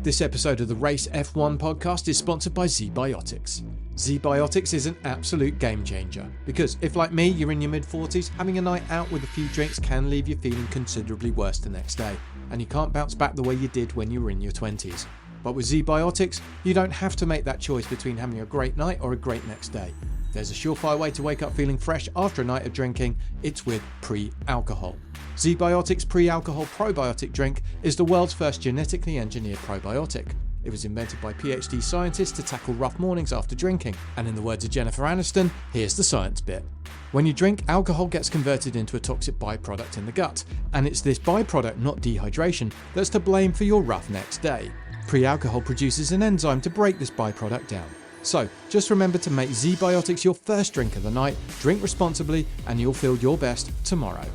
This episode of the Race F1 podcast is sponsored by ZBiotics. ZBiotics is an absolute game changer because if, like me, you're in your mid-40s, having a night out with a few drinks can leave you feeling considerably worse the next day, and you can't bounce back the way you did when you were in your 20s. But with ZBiotics, you don't have to make that choice between having a great night or a great next day. There's a surefire way to wake up feeling fresh after a night of drinking. It's with pre-alcohol. ZBiotics Pre-Alcohol Probiotic Drink is the world's first genetically engineered probiotic. It was invented by PhD scientists to tackle rough mornings after drinking. And in the words of Jennifer Aniston, here's the science bit. When you drink, alcohol gets converted into a toxic byproduct in the gut. And it's this byproduct, not dehydration, that's to blame for your rough next day. Pre-alcohol produces an enzyme to break this byproduct down. So, just remember to make ZBiotics your first drink of the night, drink responsibly, and you'll feel your best tomorrow.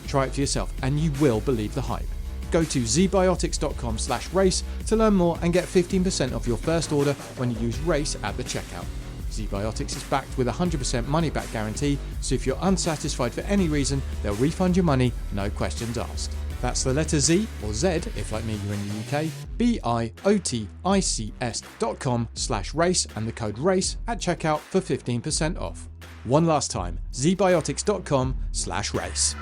Try it for yourself, and you will believe the hype. Go to zbiotics.com/race to learn more and get 15% off your first order when you use RACE at the checkout. ZBiotics is backed with a 100% money-back guarantee, so if you're unsatisfied for any reason, they'll refund your money, no questions asked. That's the letter Z, or Z, if like me you're in the UK, biotics.com/race and the code RACE at checkout for 15% off. One last time, zbiotics.com/race.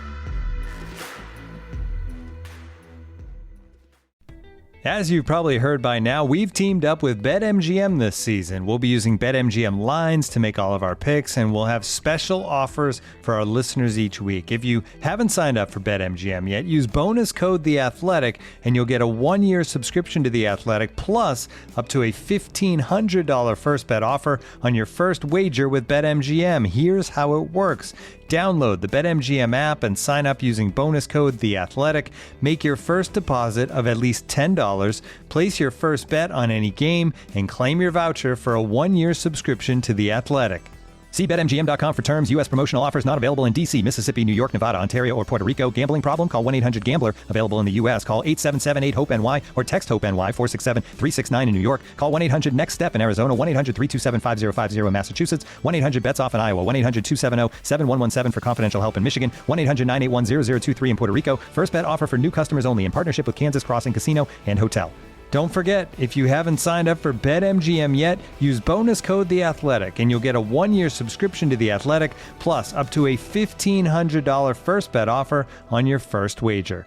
As you've probably heard by now, we've teamed up with BetMGM this season. We'll be using BetMGM lines to make all of our picks, and we'll have special offers for our listeners each week. If you haven't signed up for BetMGM yet, use bonus code The Athletic, and you'll get a 1-year subscription to The Athletic, plus up to a $1,500 first bet offer on your first wager with BetMGM. Here's how it works. Download the BetMGM app and sign up using bonus code The Athletic. Make your first deposit of at least $10. Place your first bet on any game and claim your voucher for a 1-year subscription to The Athletic. See BetMGM.com for terms. U.S. promotional offers not available in D.C., Mississippi, New York, Nevada, Ontario, or Puerto Rico. Gambling problem? Call 1-800-GAMBLER. Available in the U.S. Call 877-8-HOPE-NY or text HOPE-NY 467-369 in New York. Call 1-800-NEXT-STEP in Arizona. 1-800-327-5050 in Massachusetts. 1-800-BETS-OFF in Iowa. 1-800-270-7117 for confidential help in Michigan. 1-800-981-0023 in Puerto Rico. First bet offer for new customers only in partnership with Kansas Crossing Casino and Hotel. Don't forget, if you haven't signed up for BetMGM yet, use bonus code The Athletic, and you'll get a 1-year subscription to The Athletic, plus up to a $1,500 first bet offer on your first wager.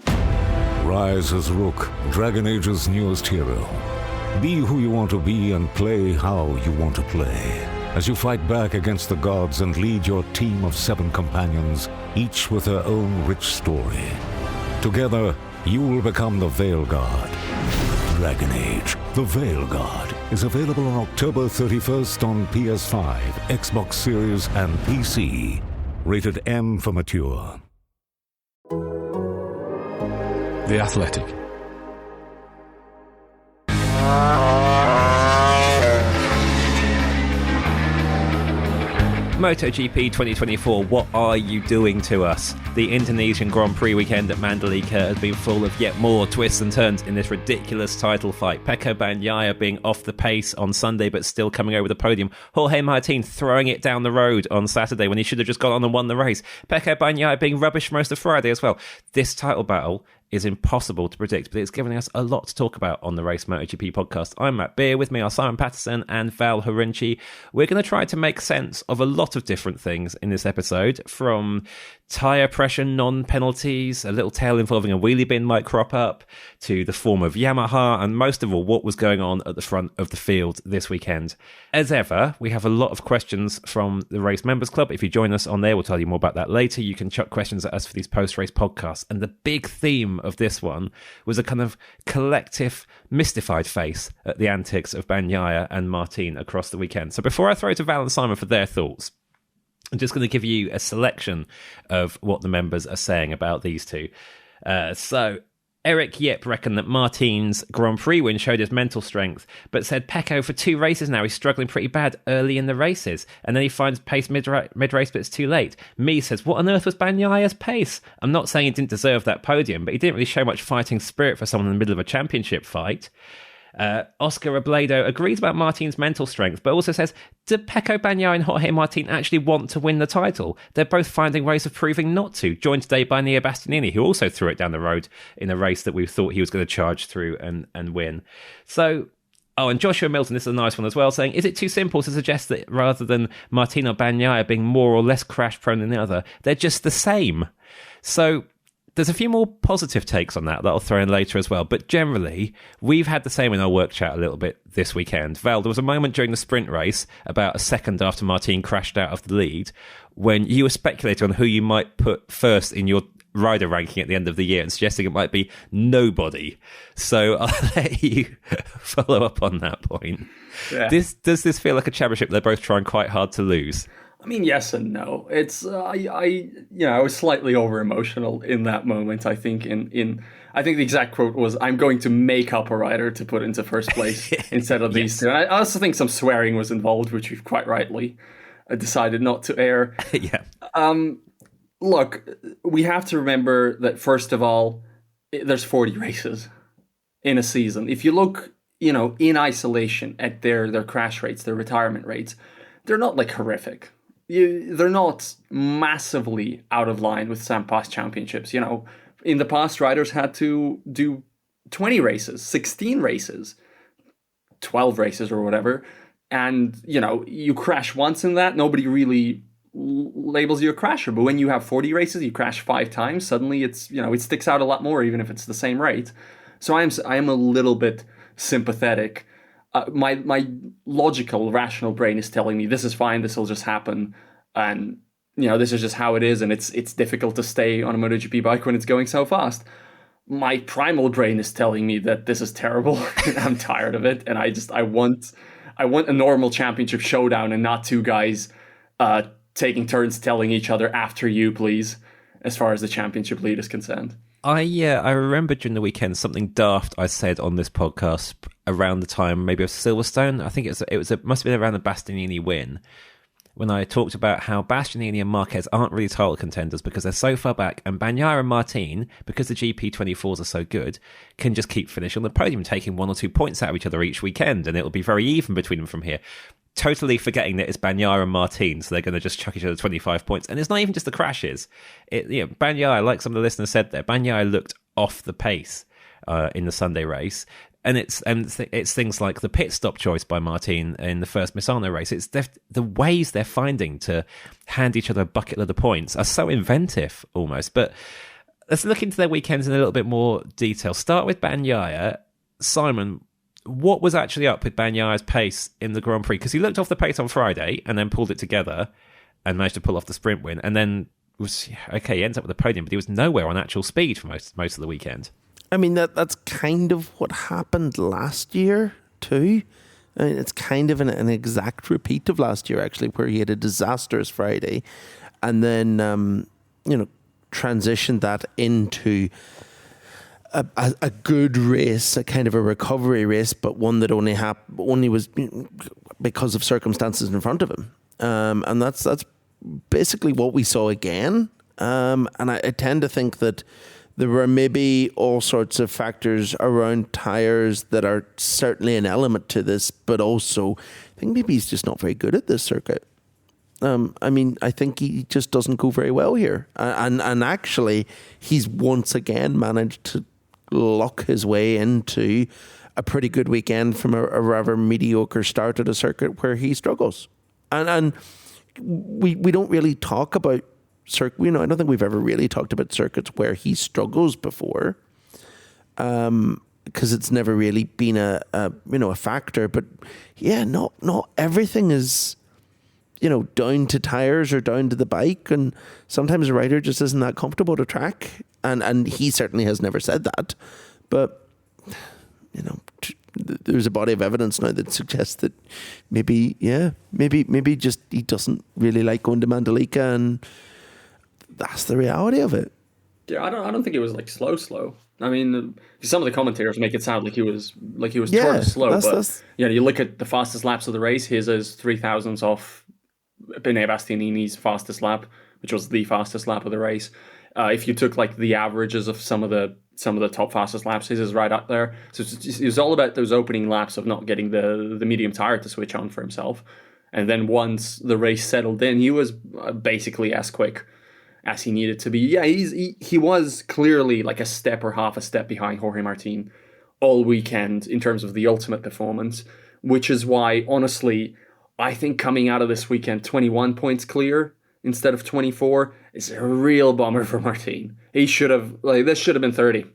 Rise as Rook, Dragon Age's newest hero. Be who you want to be and play how you want to play. As you fight back against the gods and lead your team of 7 companions, each with their own rich story. Together, you will become the Veil Guard. Dragon Age, the Veil Guard, is available on October 31st on PS5, Xbox Series, and PC. Rated M for mature. The Athletic. MotoGP 2024, what are you doing to us? The Indonesian Grand Prix weekend at Mandalika has been full of yet more twists and turns in this ridiculous title fight. Pecco Bagnaia being off the pace on Sunday but still coming over the podium. Jorge Martin throwing it down the road on Saturday when he should have just gone on and won the race. Pecco Bagnaia being rubbish most of Friday as well. This title battle is impossible to predict, but it's giving us a lot to talk about on the Race MotoGP podcast. I'm Matt Beer, with me are Simon Patterson and Val Khorounzhiy. We're going to try to make sense of a lot of different things in this episode, from tyre pressure non-penalties, a little tale involving a wheelie bin might crop up, to the form of Yamaha, and most of all, what was going on at the front of the field this weekend. As ever, we have a lot of questions from the Race Members Club. If you join us on there, we'll tell you more about that later. You can chuck questions at us for these post-race podcasts, and the big theme of this one was a kind of collective mystified face at the antics of Bagnaia and Martin across the weekend. So before I throw to Val and Simon for their thoughts, I'm just going to give you a selection of what the members are saying about these two. So Eric Yip reckoned that Martin's Grand Prix win showed his mental strength, but said Pecco for 2 races now he's struggling pretty bad early in the races, and then he finds pace mid-race, but it's too late. Me says, what on earth was Bagnaia's pace? I'm not saying he didn't deserve that podium, but he didn't really show much fighting spirit for someone in the middle of a championship fight. Oscar Robledo agrees about Martin's mental strength, but also says, do Pecco Bagnaia and Jorge Martin actually want to win the title? They're both finding ways of proving not to, joined today by Nia Bastianini, who also threw it down the road in a race that we thought he was going to charge through and win. So, and Joshua Milton, this is a nice one as well, saying, is it too simple to suggest that rather than Martin or Bagnaia being more or less crash prone than the other, they're just the same? So there's a few more positive takes on that I'll throw in later as well. But generally, we've had the same in our work chat a little bit this weekend. Val, there was a moment during the sprint race, about a second after Martin crashed out of the lead, when you were speculating on who you might put first in your rider ranking at the end of the year and suggesting it might be nobody. So I'll let you follow up on that point. Yeah. Does this feel like a championship they're both trying quite hard to lose? I mean, yes and no. It's I was slightly over emotional in that moment. I think I think the exact quote was, "I'm going to make up a rider to put into first place instead of these two." And I also think some swearing was involved, which we've quite rightly decided not to air. Yeah. Look, we have to remember that first of all, there's 40 races in a season. If you look, in isolation at their crash rates, their retirement rates, they're not like horrific. They're not massively out of line with some past championships. In the past, riders had to do 20 races, 16 races, 12 races or whatever. And, you crash once in that, nobody really labels you a crasher. But when you have 40 races, you crash 5 times, suddenly it's, it sticks out a lot more, even if it's the same rate. So I am a little bit sympathetic. My logical, rational brain is telling me this is fine, this will just happen, and this is just how it is, and it's difficult to stay on a MotoGP bike when it's going so fast. My primal brain is telling me that this is terrible, and I'm tired of it, and I want a normal championship showdown and not two guys taking turns telling each other after you, please, as far as the championship lead is concerned. I remember during the weekend something daft I said on this podcast around the time maybe of Silverstone. I think it must have been around the Bastianini win, when I talked about how Bastianini and Marquez aren't really title contenders because they're so far back, and Bagnaia and Martin, because the GP24s are so good, can just keep finishing on the podium, taking 1 or 2 points out of each other each weekend, and it'll be very even between them from here. Totally forgetting that it's Bagnaia and Martin, so they're going to just chuck each other 25 points. And it's not even just the crashes. Bagnaia, like some of the listeners said there, Bagnaia looked off the pace in the Sunday race. And it's things like the pit stop choice by Martin in the first Misano race. It's the ways they're finding to hand each other a bucket load of points are so inventive almost. But let's look into their weekends in a little bit more detail. Start with Bagnaia. Simon, what was actually up with Bagnaia's pace in the Grand Prix? Because he looked off the pace on Friday and then pulled it together and managed to pull off the sprint win. And then he ends up with the podium, but he was nowhere on actual speed for most of the weekend. I mean, that's kind of what happened last year too. I mean, it's kind of an exact repeat of last year, actually, where he had a disastrous Friday and then, transitioned that into a good race, a kind of a recovery race, but one that only was because of circumstances in front of him. And that's basically what we saw again. And I tend to think that there were maybe all sorts of factors around tyres that are certainly an element to this, but also I think maybe he's just not very good at this circuit. I think he just doesn't go very well here. And actually, he's once again managed to luck his way into a pretty good weekend from a rather mediocre start at a circuit where he struggles. And we don't really talk about I don't think we've ever really talked about circuits where he struggles before, because it's never really been a factor. But yeah, not everything is down to tires or down to the bike, and sometimes a rider just isn't that comfortable to track, and he certainly has never said that. But there's a body of evidence now that suggests that maybe just he doesn't really like going to Mandalika, and that's the reality of it. Yeah, I don't think it was like slow. I mean, some of the commentators make it sound like he was sort of slow, but you look at the fastest laps of the race. His is 3,000ths off Nia Bastianini's fastest lap, which was the fastest lap of the race. If you took like the averages of some of the some of the top fastest laps. His is right up there. So it was all about those opening laps of not getting the medium tire to switch on for himself. And then once the race settled in, he was basically as quick as he needed to be. Yeah, he was clearly like a step or half a step behind Jorge Martin all weekend in terms of the ultimate performance, which is why, honestly, I think coming out of this weekend, 21 points clear instead of 24 is a real bummer for Martin. He should have, this should have been 30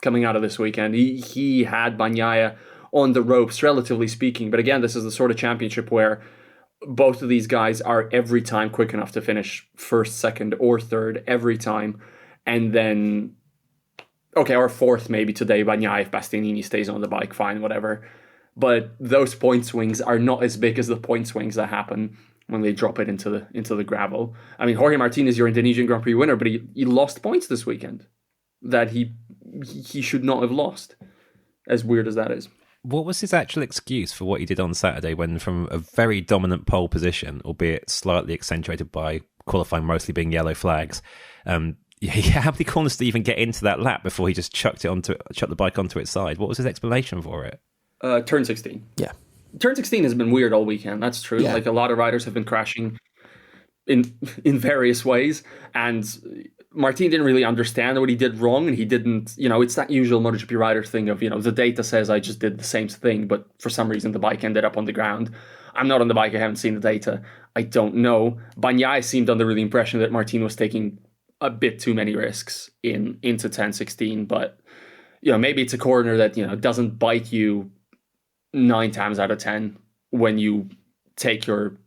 coming out of this weekend. He had Bagnaia on the ropes, relatively speaking. But again, this is the sort of championship where both of these guys are every time quick enough to finish first, second, or third every time. And then, okay, or fourth maybe today, Bagnaia, if Bastianini stays on the bike, fine, whatever. But those point swings are not as big as the point swings that happen when they drop it into the gravel. I mean, Jorge Martin is your Indonesian Grand Prix winner, but he lost points this weekend that he should not have lost, as weird as that is. What was his actual excuse for what he did on Saturday when from a very dominant pole position, albeit slightly accentuated by qualifying mostly being yellow flags, how many corners did he even get into that lap before he just chucked the bike onto its side? What was his explanation for it? Turn 16. Yeah. Turn 16 has been weird all weekend. That's true. Yeah. Like a lot of riders have been crashing in various ways, and Martin didn't really understand what he did wrong, and he didn't, it's that usual MotoGP rider thing of, the data says I just did the same thing, but for some reason the bike ended up on the ground. I'm not on the bike, I haven't seen the data. I don't know. Bagnaia seemed under the impression that Martin was taking a bit too many risks into 10-16, but, maybe it's a corner that, doesn't bite you 9 times out of 10 when you take your,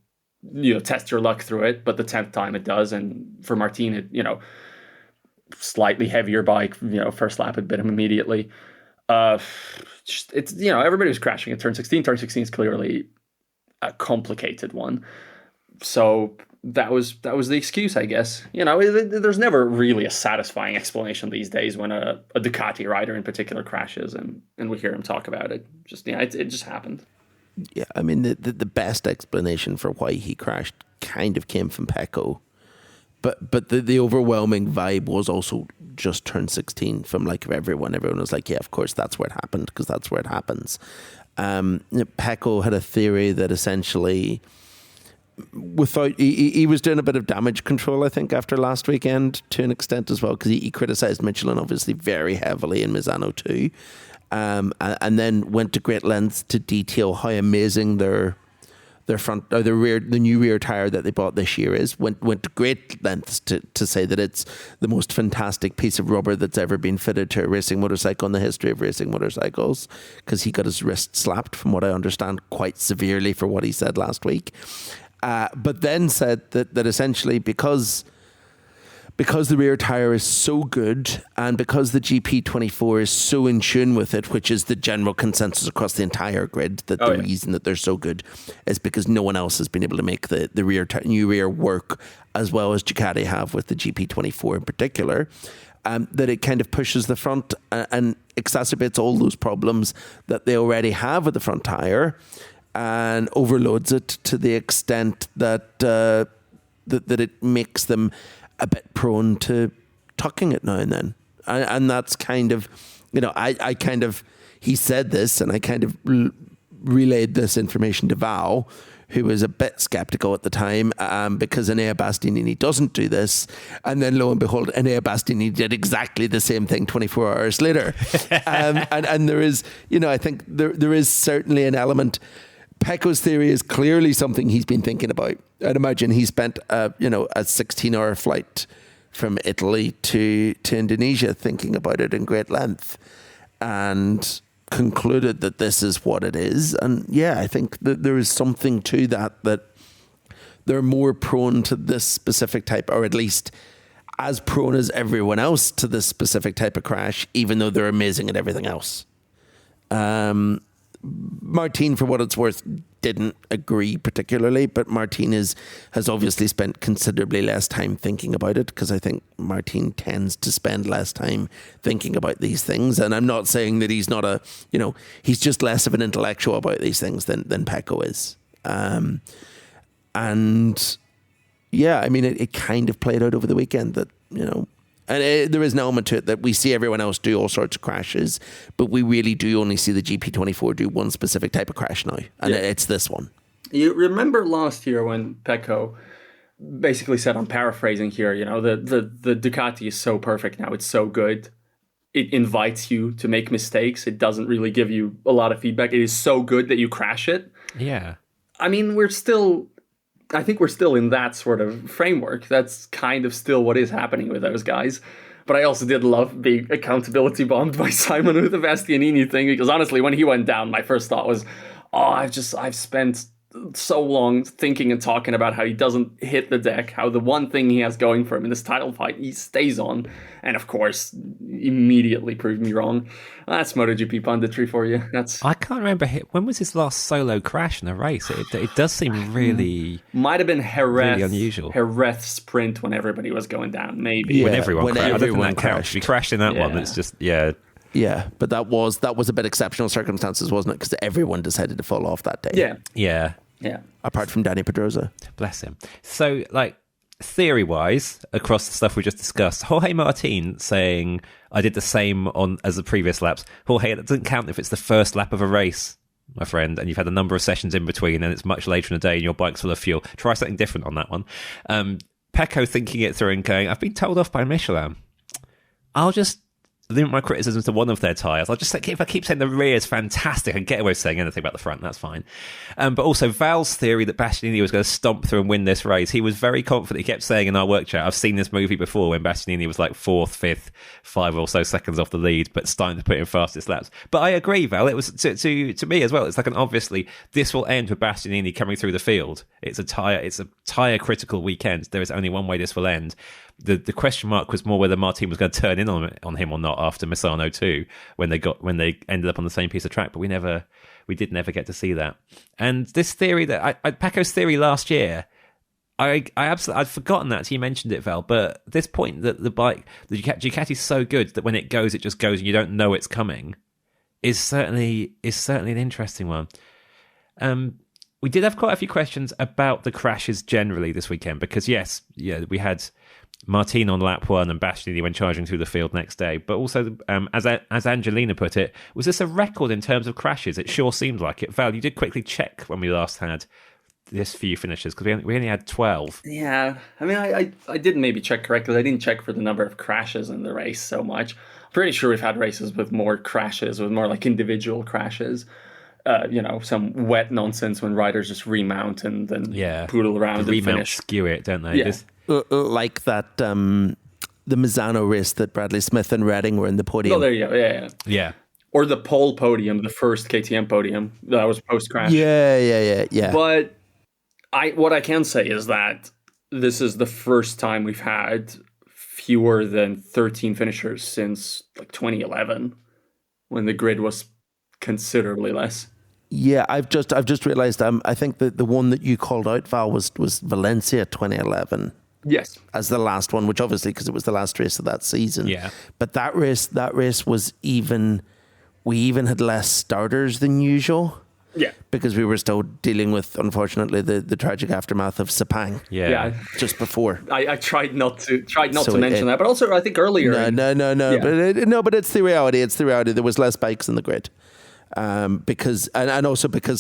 test your luck through it, but the 10th time it does. And for Martin, it, slightly heavier bike, first lap it bit him immediately. It's, everybody was crashing at turn 16. Turn 16 is clearly a complicated one. So that was the excuse, I guess. There's never really a satisfying explanation these days when a Ducati rider in particular crashes and we hear him talk about it. It just happened. Yeah, I mean, the best explanation for why he crashed kind of came from Pecco. But the overwhelming vibe was also just turn 16 from like everyone. Everyone was like, yeah, of course, that's where it happened because that's where it happens. Pecco had a theory that essentially, he was doing a bit of damage control, I think, after last weekend to an extent as well, because he criticised Michelin obviously very heavily in Misano too, and then went to great lengths to detail how amazing their front or the new rear tire that they bought this year is. Went to great lengths to say that it's the most fantastic piece of rubber that's ever been fitted to a racing motorcycle in the history of racing motorcycles, because he got his wrist slapped, from what I understand, quite severely for what he said last week. But then said that essentially because the rear tire is so good and because the GP24 is so in tune with it, which is the general consensus across the entire grid, that reason that they're so good is because no one else has been able to make the new rear work as well as Ducati have with the GP24 in particular, that it kind of pushes the front and exacerbates all those problems that they already have with the front tire and overloads it to the extent that that it makes them a bit prone to tucking it now and then. And that's kind of, I kind of, he said this and I kind of relayed this information to Val, who was a bit skeptical at the time, because Enea Bastianini doesn't do this. And then lo and behold, Enea Bastianini did exactly the same thing 24 hours later. And there is, I think there is certainly an element. Pecco's theory is clearly something he's been thinking about. I'd imagine he spent a 16-hour flight from Italy to Indonesia thinking about it in great length and concluded that this is what it is. And yeah, I think that there is something to that they're more prone to this specific type, or at least as prone as everyone else to this specific type of crash, even though they're amazing at everything else. Martin, for what it's worth, didn't agree particularly, but Martin has obviously spent considerably less time thinking about it, because I think Martin tends to spend less time thinking about these things. And I'm not saying that he's not he's just less of an intellectual about these things than Pecco is. And yeah, I mean, it kind of played out over the weekend that, And there is an element to it that we see everyone else do all sorts of crashes, but we really do only see the GP24 do one specific type of crash now, and it's this one. You remember last year when Pecco basically said, I'm paraphrasing here, the Ducati is so perfect now, it's so good. It invites you to make mistakes. It doesn't really give you a lot of feedback. It is so good that you crash it. Yeah. I mean, I think we're still in that sort of framework. That's kind of still what is happening with those guys. But I also did love being accountability bombed by Simon with the Bastianini thing, because honestly, when he went down, my first thought was, I've spent so long thinking and talking about how he doesn't hit the deck, how the one thing he has going for him in this title fight, he stays on. And of course, immediately proved me wrong. That's MotoGP punditry for you. I can't remember, when was his last solo crash in a race? It does seem really... Might have been Jerez, really unusual. Jerez sprint when everybody was going down, maybe. Yeah, when everyone crashed. I don't think that counts. Crashed. If you crashed in that one, it's just, Yeah, but that was a bit exceptional circumstances, wasn't it? Because everyone decided to fall off that day. Yeah. Apart from Danny Pedrosa. Bless him. So, theory-wise, across the stuff we just discussed, Jorge Martin saying, I did the same as the previous laps. Jorge, that doesn't count if it's the first lap of a race, my friend, and you've had a number of sessions in between, and it's much later in the day, and your bike's full of fuel. Try something different on that one. Pecco thinking it through and going, I've been told off by Michelin. I'll just limit my criticisms to one of their tyres. I'll just say, if I keep saying the rear is fantastic, I can get away with saying anything about the front, that's fine. But also Val's theory that Bastianini was going to stomp through and win this race, he was very confident. He kept saying in our work chat, I've seen this movie before when Bastianini was like 4th, 5th, 5 or so seconds off the lead, but starting to put in fastest laps. But I agree, Val, it was to me as well, it's like obviously this will end with Bastianini coming through the field. It's a tyre critical weekend. There is only one way this will end. The question mark was more whether Martin was going to turn in on him or not after Misano 2 when they ended up on the same piece of track, but we did never get to see that. And this theory that Pecco's theory last year, I'd forgotten that. You mentioned it, Val, but at this point that the Ducati's so good that when it just goes and you don't know it's coming is certainly an interesting one. We did have quite a few questions about the crashes generally this weekend because we had Martin on lap 1 and Bastianini when charging through the field next day. But also, as Angelina put it, was this a record in terms of crashes? It sure seemed like it. Val, you did quickly check when we last had this few finishes because we only had 12. Yeah, I mean, I didn't maybe check correctly. I didn't check for the number of crashes in the race so much. I'm pretty sure we've had races with more crashes, with more like individual crashes. Some wet nonsense when riders just remount and then poodle around and finish. Skew it, don't they? Yeah. Like that, the Misano race that Bradley Smith and Redding were in the podium. Oh, there you go. Yeah. Or the pole podium, the first KTM podium that was post-crash. Yeah. But what I can say is that this is the first time we've had fewer than 13 finishers since 2011, when the grid was considerably less. Yeah, I've just realised. I think that the one that you called out, Val, was Valencia 2011. Yes, as the last one, which obviously because it was the last race of that season. Yeah, but that race was even. We even had less starters than usual. Yeah, because we were still dealing with, unfortunately, the tragic aftermath of Sepang. Yeah, just before. I tried not to mention that, but also I think earlier. No. Yeah. But it's the reality. It's the reality. There was less bikes in the grid. Because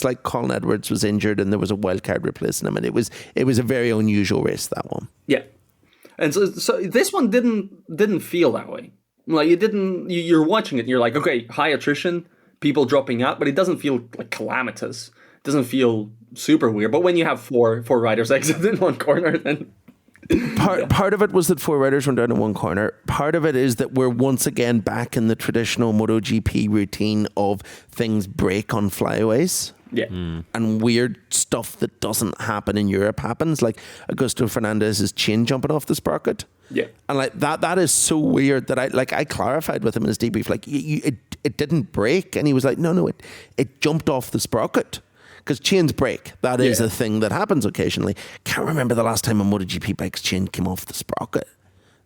like Colin Edwards was injured and there was a wild card replacing him, and it was a very unusual race, that one. Yeah, and so this one didn't feel that way. Like you're watching it and you're like, okay, high attrition, people dropping out, but it doesn't feel like calamitous. It doesn't feel super weird. But when you have four riders exit in one corner, then. Part of it was that 4 riders went down in one corner. Part of it is that we're once again back in the traditional MotoGP routine of things break on flyaways. Yeah. And weird stuff that doesn't happen in Europe happens, like Augusto Fernandez's chain jumping off the sprocket. Yeah. And like that is so weird that I clarified with him in his debrief, like it didn't break, and he was like, no, it jumped off the sprocket. Because chains break. That is a thing that happens occasionally. Can't remember the last time a MotoGP bike's chain came off the sprocket.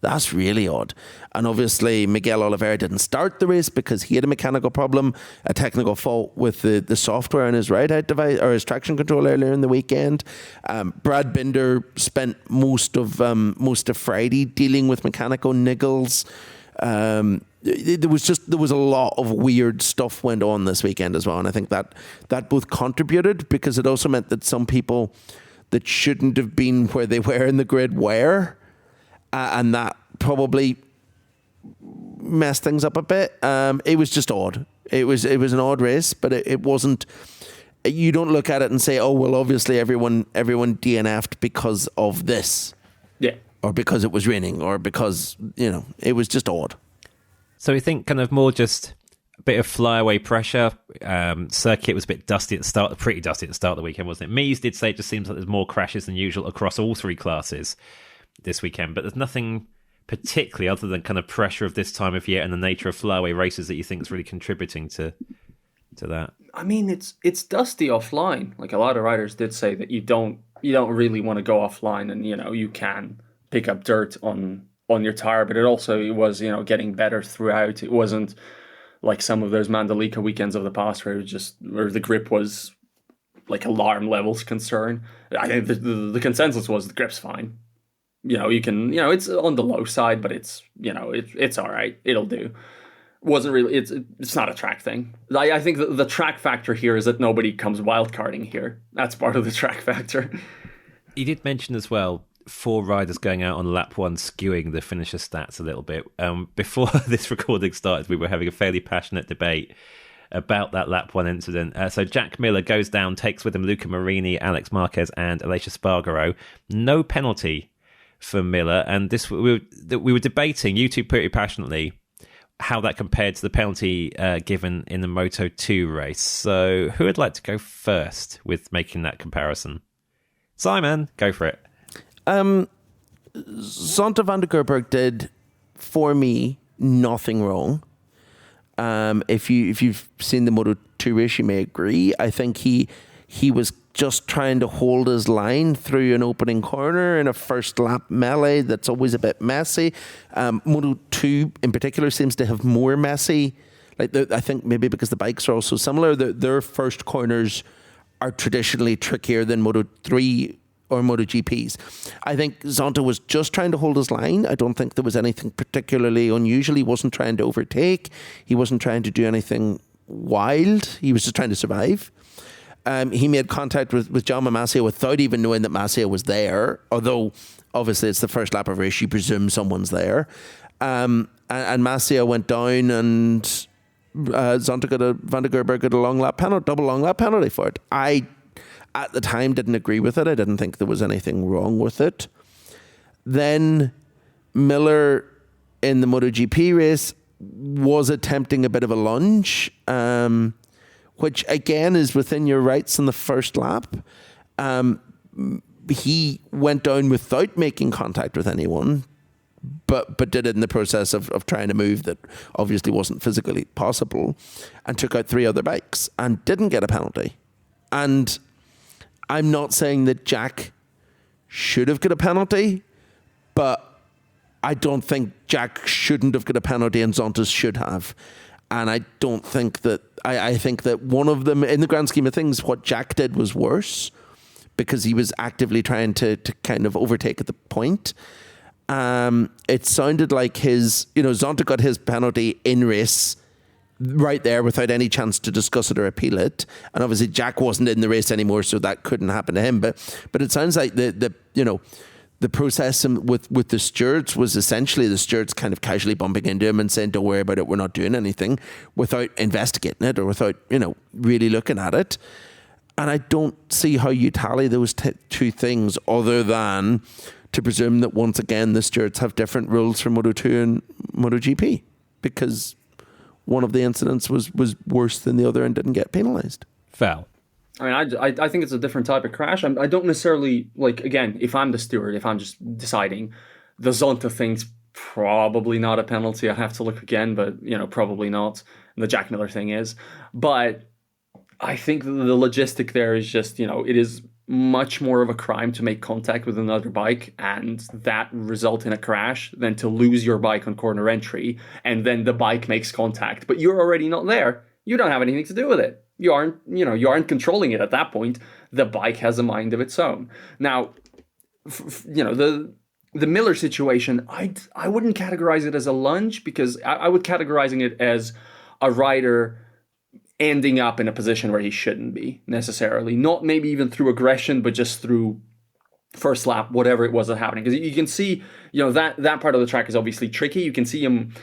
That's really odd. And obviously, Miguel Oliveira didn't start the race because he had a mechanical problem, a technical fault with the software in his ride-out device or his traction control earlier in the weekend. Brad Binder spent most of Friday dealing with mechanical niggles. There was a lot of weird stuff went on this weekend as well, and I think that both contributed because it also meant that some people that shouldn't have been where they were in the grid were. And that probably messed things up a bit. It was just odd. It was an odd race, but it wasn't. You don't look at it and say, "Oh, well, obviously everyone DNF'd because of this, yeah, or because it was raining, or because it was just odd." So we think kind of more just a bit of flyaway pressure. Circuit was a bit dusty at the start, pretty dusty at the start of the weekend, wasn't it? Mies did say it just seems like there's more crashes than usual across all three classes this weekend, but there's nothing particularly other than kind of pressure of this time of year and the nature of flyaway races that you think is really contributing to that. I mean, it's dusty offline. Like a lot of riders did say that you don't really want to go offline, and you can pick up dirt on your tire, but it was getting better throughout. It wasn't like some of those Mandalika weekends of the past where where the grip was like alarm levels concern. I think the consensus was the grip's fine. You can, it's on the low side, but it's all right. It'll do. Wasn't really, it's not a track thing. I think the track factor here is that nobody comes wildcarding here. That's part of the track factor. You did mention as well, 4 riders going out on lap 1 skewing the finisher stats a little bit. Before this recording started, we were having a fairly passionate debate about that lap 1 incident. So Jack Miller goes down, takes with him Luca Marini, Alex Marquez and Aleix Espargaro. No penalty for Miller, and this we were debating, you two pretty passionately, how that compared to the penalty given in the Moto2 race. So who would like to go first with making that comparison? Simon, go for it. Zonta van der Gerberg did, for me, nothing wrong. If you've seen the Moto2 race, you may agree. I think he was just trying to hold his line through an opening corner in a first lap melee that's always a bit messy. Moto2 in particular seems to have more messy. I think maybe because the bikes are also similar, their first corners are traditionally trickier than Moto3 or MotoGP's. I think Zonta was just trying to hold his line. I don't think there was anything particularly unusual. He wasn't trying to overtake. He wasn't trying to do anything wild. He was just trying to survive. He made contact with Jaume Masia without even knowing that Masia was there, although obviously it's the first lap of a race, you presume someone's there. And Masia went down, and Zonta van der Gerberg got a double long lap penalty for it. I, at the time, didn't agree with it. I didn't think there was anything wrong with it. Then Miller in the MotoGP race was attempting a bit of a lunge, which again is within your rights in the first lap. He went down without making contact with anyone, but did it in the process of trying to move that obviously wasn't physically possible, and took out 3 other bikes and didn't get a penalty. And I'm not saying that Jack should have got a penalty, but I don't think Jack shouldn't have got a penalty and Zonta should have. And I don't think that, I think that one of them, in the grand scheme of things, what Jack did was worse because he was actively trying to kind of overtake at the point. It sounded like Zonta got his penalty in race right there without any chance to discuss it or appeal it. And obviously Jack wasn't in the race anymore, so that couldn't happen to him. But it sounds like the process with the stewards was essentially the stewards kind of casually bumping into him and saying, don't worry about it, we're not doing anything, without investigating it or without, really looking at it. And I don't see how you tally those two things other than to presume that once again the stewards have different rules for Moto2 and MotoGP, because one of the incidents was worse than the other and didn't get penalised. Foul. I mean, I think it's a different type of crash. I don't necessarily, again, if I'm the steward, if I'm just deciding, the Zonta thing's probably not a penalty. I have to look again, but, probably not. And the Jack Miller thing is. But I think the logistic there is just, it is much more of a crime to make contact with another bike and that result in a crash than to lose your bike on corner entry and then the bike makes contact, but you're already not there. You don't have anything to do with it. You aren't controlling it at that point. The bike has a mind of its own. Now, the Miller situation, I wouldn't categorize it as a lunge, because I would categorizing it as a rider ending up in a position where he shouldn't be necessarily. Not maybe even through aggression, but just through first lap, whatever it was that happening. Because you can see, that part of the track is obviously tricky. You can see him,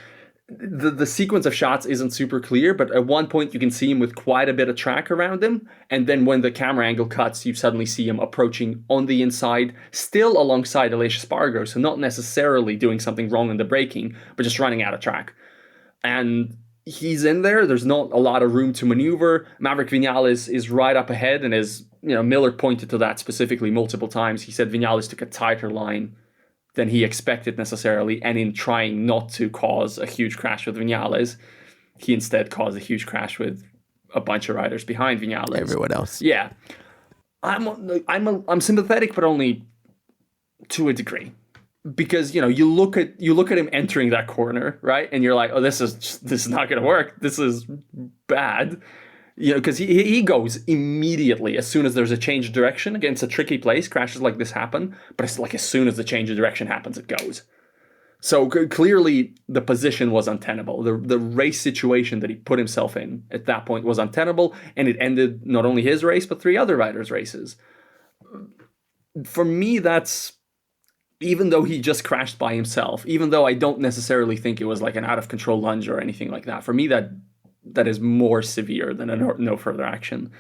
the sequence of shots isn't super clear, but at one point you can see him with quite a bit of track around him. And then when the camera angle cuts, you suddenly see him approaching on the inside, still alongside Aleix Espargaro. So not necessarily doing something wrong in the braking, but just running out of track. And he's in there. There's not a lot of room to maneuver. Maverick Viñales is right up ahead, and as Miller pointed to that specifically multiple times. He said Viñales took a tighter line than he expected necessarily, and in trying not to cause a huge crash with Viñales, he instead caused a huge crash with a bunch of riders behind Viñales. Everyone else. Yeah, I'm sympathetic, but only to a degree. Because you look at him entering that corner, right, and you're like, oh, this is not going to work. This is bad, because he goes immediately as soon as there's a change of direction against a tricky place. Crashes like this happen, but it's like as soon as the change of direction happens, it goes. So clearly, the position was untenable. The race situation that he put himself in at that point was untenable, and it ended not only his race but 3 other riders' races. For me, that's. Even though he just crashed by himself, even though I don't necessarily think it was like an out-of-control lunge or anything like that, for me that is more severe than a no further action.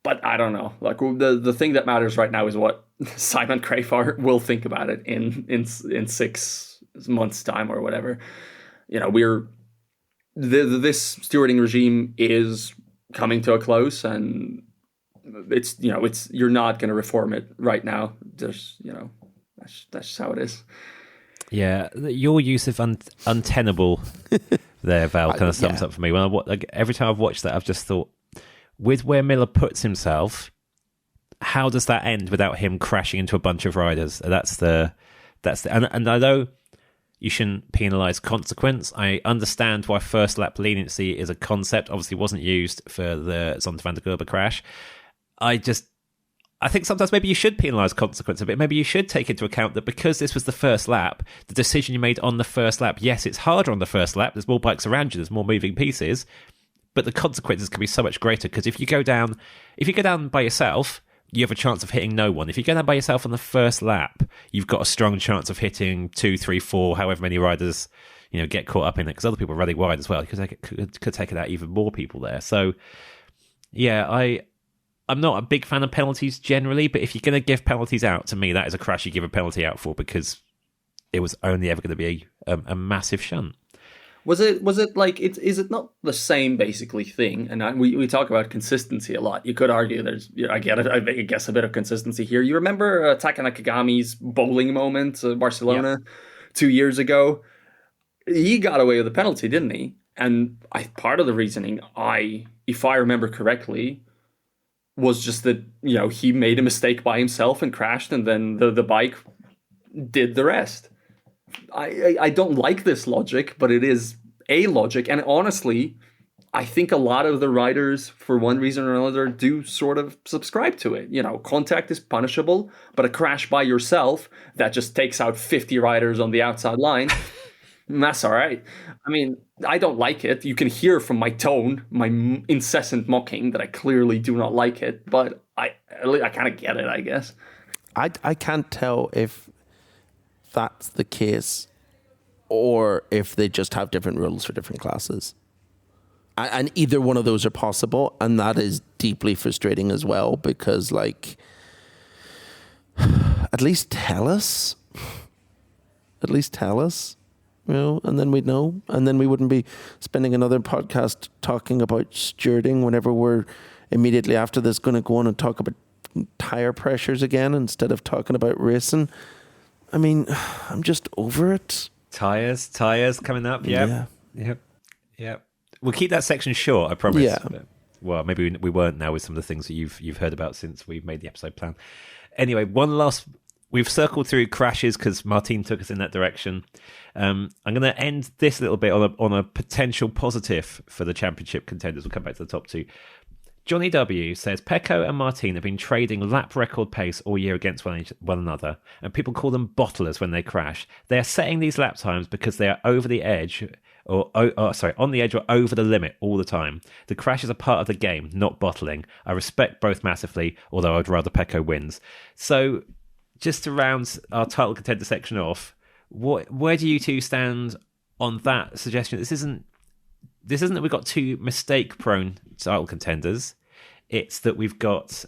But I don't know. Like the thing that matters right now is what Simon Crafar will think about it in 6 months' time or whatever. This stewarding regime is coming to a close, and it's you're not going to reform it right now. There's That's just how it is. Yeah, your use of untenable there, Val, kind of sums up for me. Every time I've watched that, I've just thought, with where Miller puts himself, how does that end without him crashing into a bunch of riders? And I know you shouldn't penalise consequence. I understand why first lap leniency is a concept. Obviously, wasn't used for the Zonta van der Gerber crash. I think sometimes maybe you should penalise consequence a bit. Maybe you should take into account that because this was the first lap, the decision you made on the first lap, yes, it's harder on the first lap. There's more bikes around you. There's more moving pieces. But the consequences can be so much greater, because if you go down by yourself, you have a chance of hitting no one. If you go down by yourself on the first lap, you've got a strong chance of hitting 2, 3, 4, however many riders get caught up in it, because other people are running wide as well. Could take it out even more people there. So, yeah, I'm not a big fan of penalties generally, but if you're going to give penalties out, to me, that is a crash you give a penalty out for, because it was only ever going to be a massive shunt. Was it like, is it not the same basically thing? And we talk about consistency a lot. You could argue there's, I get it, I guess a bit of consistency here. You remember Taka Nakagami's bowling moment in Barcelona 2 years ago? He got away with a penalty, didn't he? And part of the reasoning, if I remember correctly, was just that, he made a mistake by himself and crashed, and then the bike did the rest. I don't like this logic, but it is a logic. And honestly, I think a lot of the riders, for one reason or another, do sort of subscribe to it. Contact is punishable, but a crash by yourself that just takes out 50 riders on the outside line, that's all right. I mean, I don't like it. You can hear from my tone, my incessant mocking, that I clearly do not like it. But I kind of get it, I guess. I can't tell if that's the case or if they just have different rules for different classes. And either one of those are possible, and that is deeply frustrating as well, because, like, at least tell us. At least tell us. And then we'd know, and then we wouldn't be spending another podcast talking about stewarding whenever we're immediately after this going to go on and talk about tire pressures again instead of talking about racing. I mean, I'm just over it. Tires coming up. Yep. We'll keep that section short, I promise. Yeah. Well, maybe we weren't now with some of the things that you've heard about since we've made the episode plan. Anyway, we've circled through crashes because Martin took us in that direction. I'm going to end this a little bit on a potential positive for the championship contenders. We'll come back to the top two. Johnny W says, Pecco and Martin have been trading lap record pace all year against one another, and people call them bottlers when they crash. They are setting these lap times because they are over the edge, on the edge or over the limit all the time. The crash is a part of the game, not bottling. I respect both massively, although I'd rather Pecco wins. So, just to round our title contender section off, where do you two stand on that suggestion? This isn't that we've got two mistake-prone title contenders. It's that we've got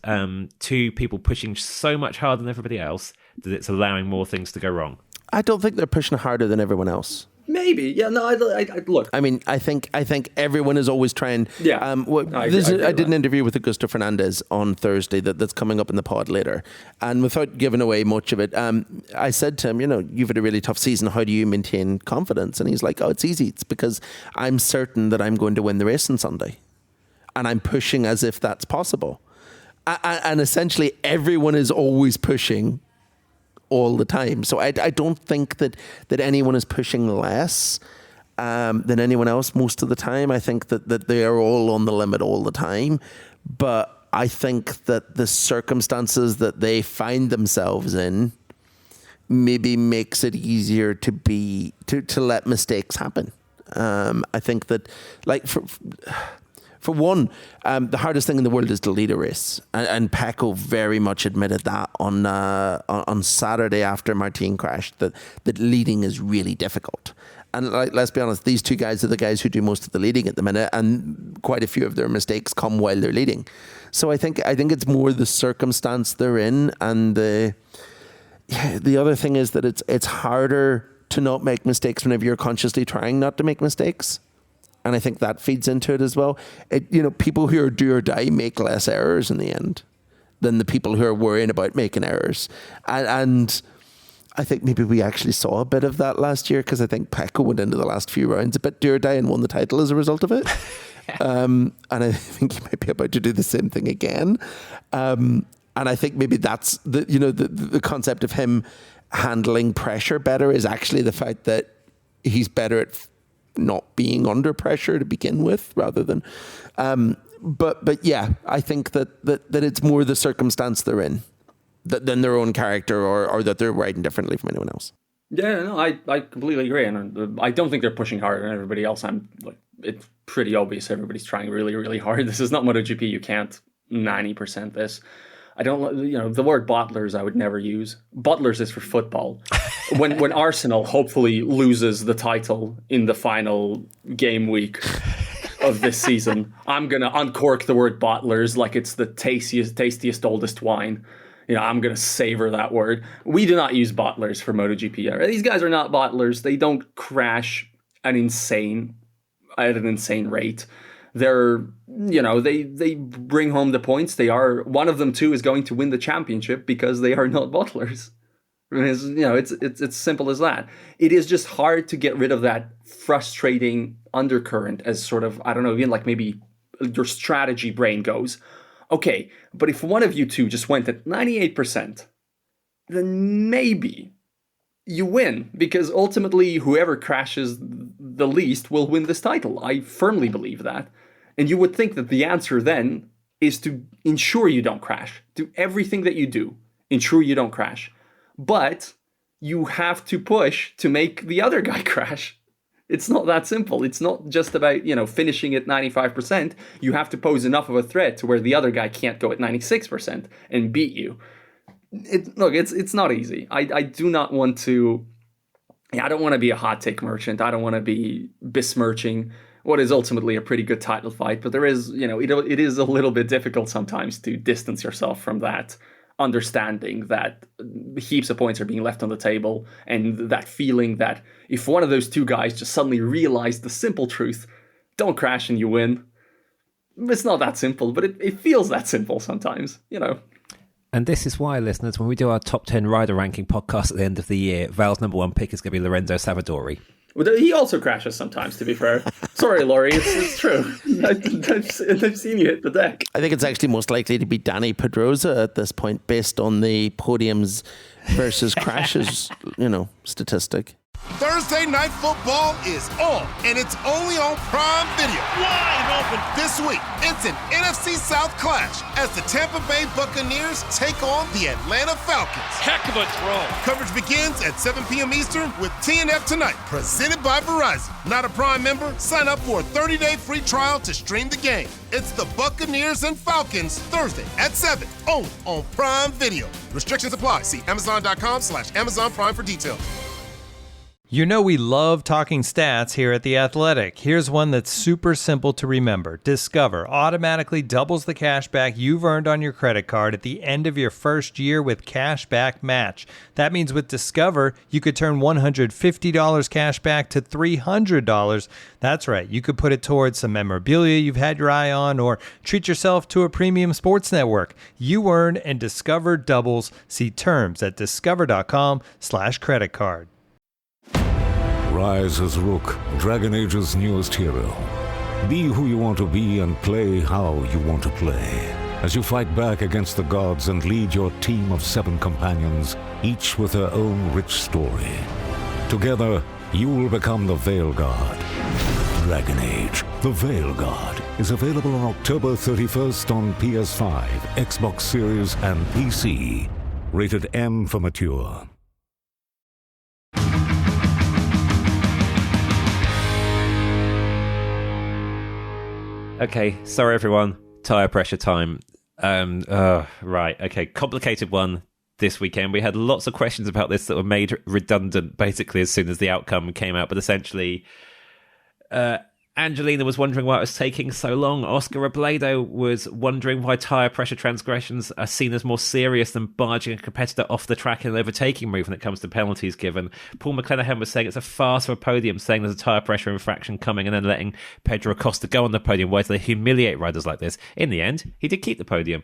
two people pushing so much harder than everybody else that it's allowing more things to go wrong. I don't think they're pushing harder than everyone else. Maybe, yeah. No, I look. I mean, I think everyone is always trying. Yeah, I did an interview with Augusto Fernandez on Thursday that's coming up in the pod later, and without giving away much of it, I said to him, you've had a really tough season. How do you maintain confidence? And he's like, oh, it's easy. It's because I'm certain that I'm going to win the race on Sunday, and I'm pushing as if that's possible. And essentially, everyone is always pushing all the time. So I don't think that anyone is pushing less than anyone else most of the time. I think that they are all on the limit all the time. But I think that the circumstances that they find themselves in maybe makes it easier to let mistakes happen. I think that, like, for one, the hardest thing in the world is to lead a race, and Pecco very much admitted that on Saturday after Martin crashed, that leading is really difficult. And let's be honest, these two guys are the guys who do most of the leading at the minute, and quite a few of their mistakes come while they're leading. So I think it's more the circumstance they're in, and the other thing is that it's harder to not make mistakes whenever you're consciously trying not to make mistakes. And I think that feeds into it as well. People who are do or die make less errors in the end than the people who are worrying about making errors. And I think maybe we actually saw a bit of that last year, because I think Pecco went into the last few rounds a bit do or die and won the title as a result of it. And I think he might be about to do the same thing again. And I think maybe that's the concept of him handling pressure better is actually the fact that he's better at not being under pressure to begin with, rather than but yeah, I think that it's more the circumstance they're in than their own character, or that they're riding differently from anyone else. Yeah, no, I completely agree, and I don't think they're pushing harder than everybody else. It's pretty obvious everybody's trying really, really hard. This is not MotoGP. You can't 90% this. I don't, the word bottlers I would never use. Bottlers is for football. When Arsenal hopefully loses the title in the final game week of this season, I'm going to uncork the word bottlers like it's the tastiest, oldest wine. I'm going to savor that word. We do not use bottlers for MotoGP. These guys are not bottlers. They don't crash at an insane rate. They're, they bring home the points. One of them too is going to win the championship because they are not bottlers. It's simple as that. It is just hard to get rid of that frustrating undercurrent as sort of, I don't know, even like maybe your strategy brain goes, okay, but if one of you two just went at 98%, then maybe you win, because ultimately whoever crashes the least will win this title. I firmly believe that. And you would think that the answer then is to ensure you don't crash. Do everything that you do, ensure you don't crash. But you have to push to make the other guy crash. It's not that simple. It's not just about, finishing at 95%. You have to pose enough of a threat to where the other guy can't go at 96% and beat you. It's not easy. I do not want to... I don't want to be a hot take merchant. I don't want to be besmirching what is ultimately a pretty good title fight. But there is, it is a little bit difficult sometimes to distance yourself from that understanding that heaps of points are being left on the table, and that feeling that if one of those two guys just suddenly realized the simple truth, don't crash and you win. It's not that simple, but it feels that simple sometimes, And this is why, listeners, when we do our top 10 rider ranking podcast at the end of the year, Val's number one pick is going to be Lorenzo Savadori. Well, he also crashes sometimes, to be fair. Sorry, Laurie, it's true. I've seen you hit the deck. I think it's actually most likely to be Danny Pedrosa at this point, based on the podiums versus crashes, statistic. Thursday Night Football is on, and it's only on Prime Video. Wide open. This week, it's an NFC South clash as the Tampa Bay Buccaneers take on the Atlanta Falcons. Heck of a throw. Coverage begins at 7 p.m. Eastern with TNF Tonight, presented by Verizon. Not a Prime member? Sign up for a 30-day free trial to stream the game. It's the Buccaneers and Falcons Thursday at 7, only on Prime Video. Restrictions apply. See Amazon.com/Amazon Prime for details. You know we love talking stats here at The Athletic. Here's one that's super simple to remember. Discover automatically doubles the cash back you've earned on your credit card at the end of your first year with Cash Back Match. That means with Discover, you could turn $150 cash back to $300. That's right, you could put it towards some memorabilia you've had your eye on or treat yourself to a premium sports network. You earn and Discover doubles. See terms at discover.com/credit card. Rise as Rook, Dragon Age's newest hero. Be who you want to be and play how you want to play. As you fight back against the gods and lead your team of 7 companions, each with their own rich story. Together, you will become the Veil Guard. Dragon Age, the Veil Guard, is available on October 31st on PS5, Xbox Series, and PC. Rated M for mature. Okay, sorry everyone. Tyre pressure time. Right, okay, complicated one this weekend. We had lots of questions about this that were made redundant basically as soon as the outcome came out, but essentially Angelina was wondering why it was taking so long. Oscar Robledo was wondering why tyre pressure transgressions are seen as more serious than barging a competitor off the track in an overtaking move when it comes to penalties given. Paul McClenaghan was saying it's a farce for a podium, saying there's a tyre pressure infraction coming and then letting Pedro Acosta go on the podium. Why do they humiliate riders like this? In the end, he did keep the podium.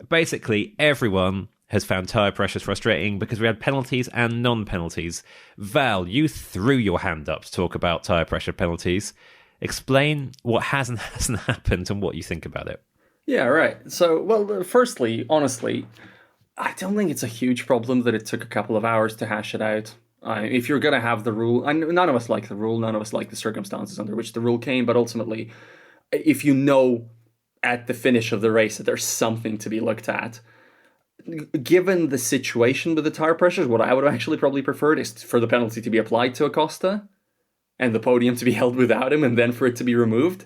Basically, everyone has found tyre pressures frustrating because we had penalties and non-penalties. Val, you threw your hand up to talk about tyre pressure penalties. Explain what has and hasn't happened and what you think about it. Yeah, right. So, well, firstly, honestly, I don't think it's a huge problem that it took a couple of hours to hash it out. If you're going to have the rule, and none of us like the rule, none of us like the circumstances under which the rule came, but ultimately, if you know at the finish of the race that there's something to be looked at, given the situation with the tyre pressures, what I would have actually probably preferred is for the penalty to be applied to Acosta and the podium to be held without him and then for it to be removed.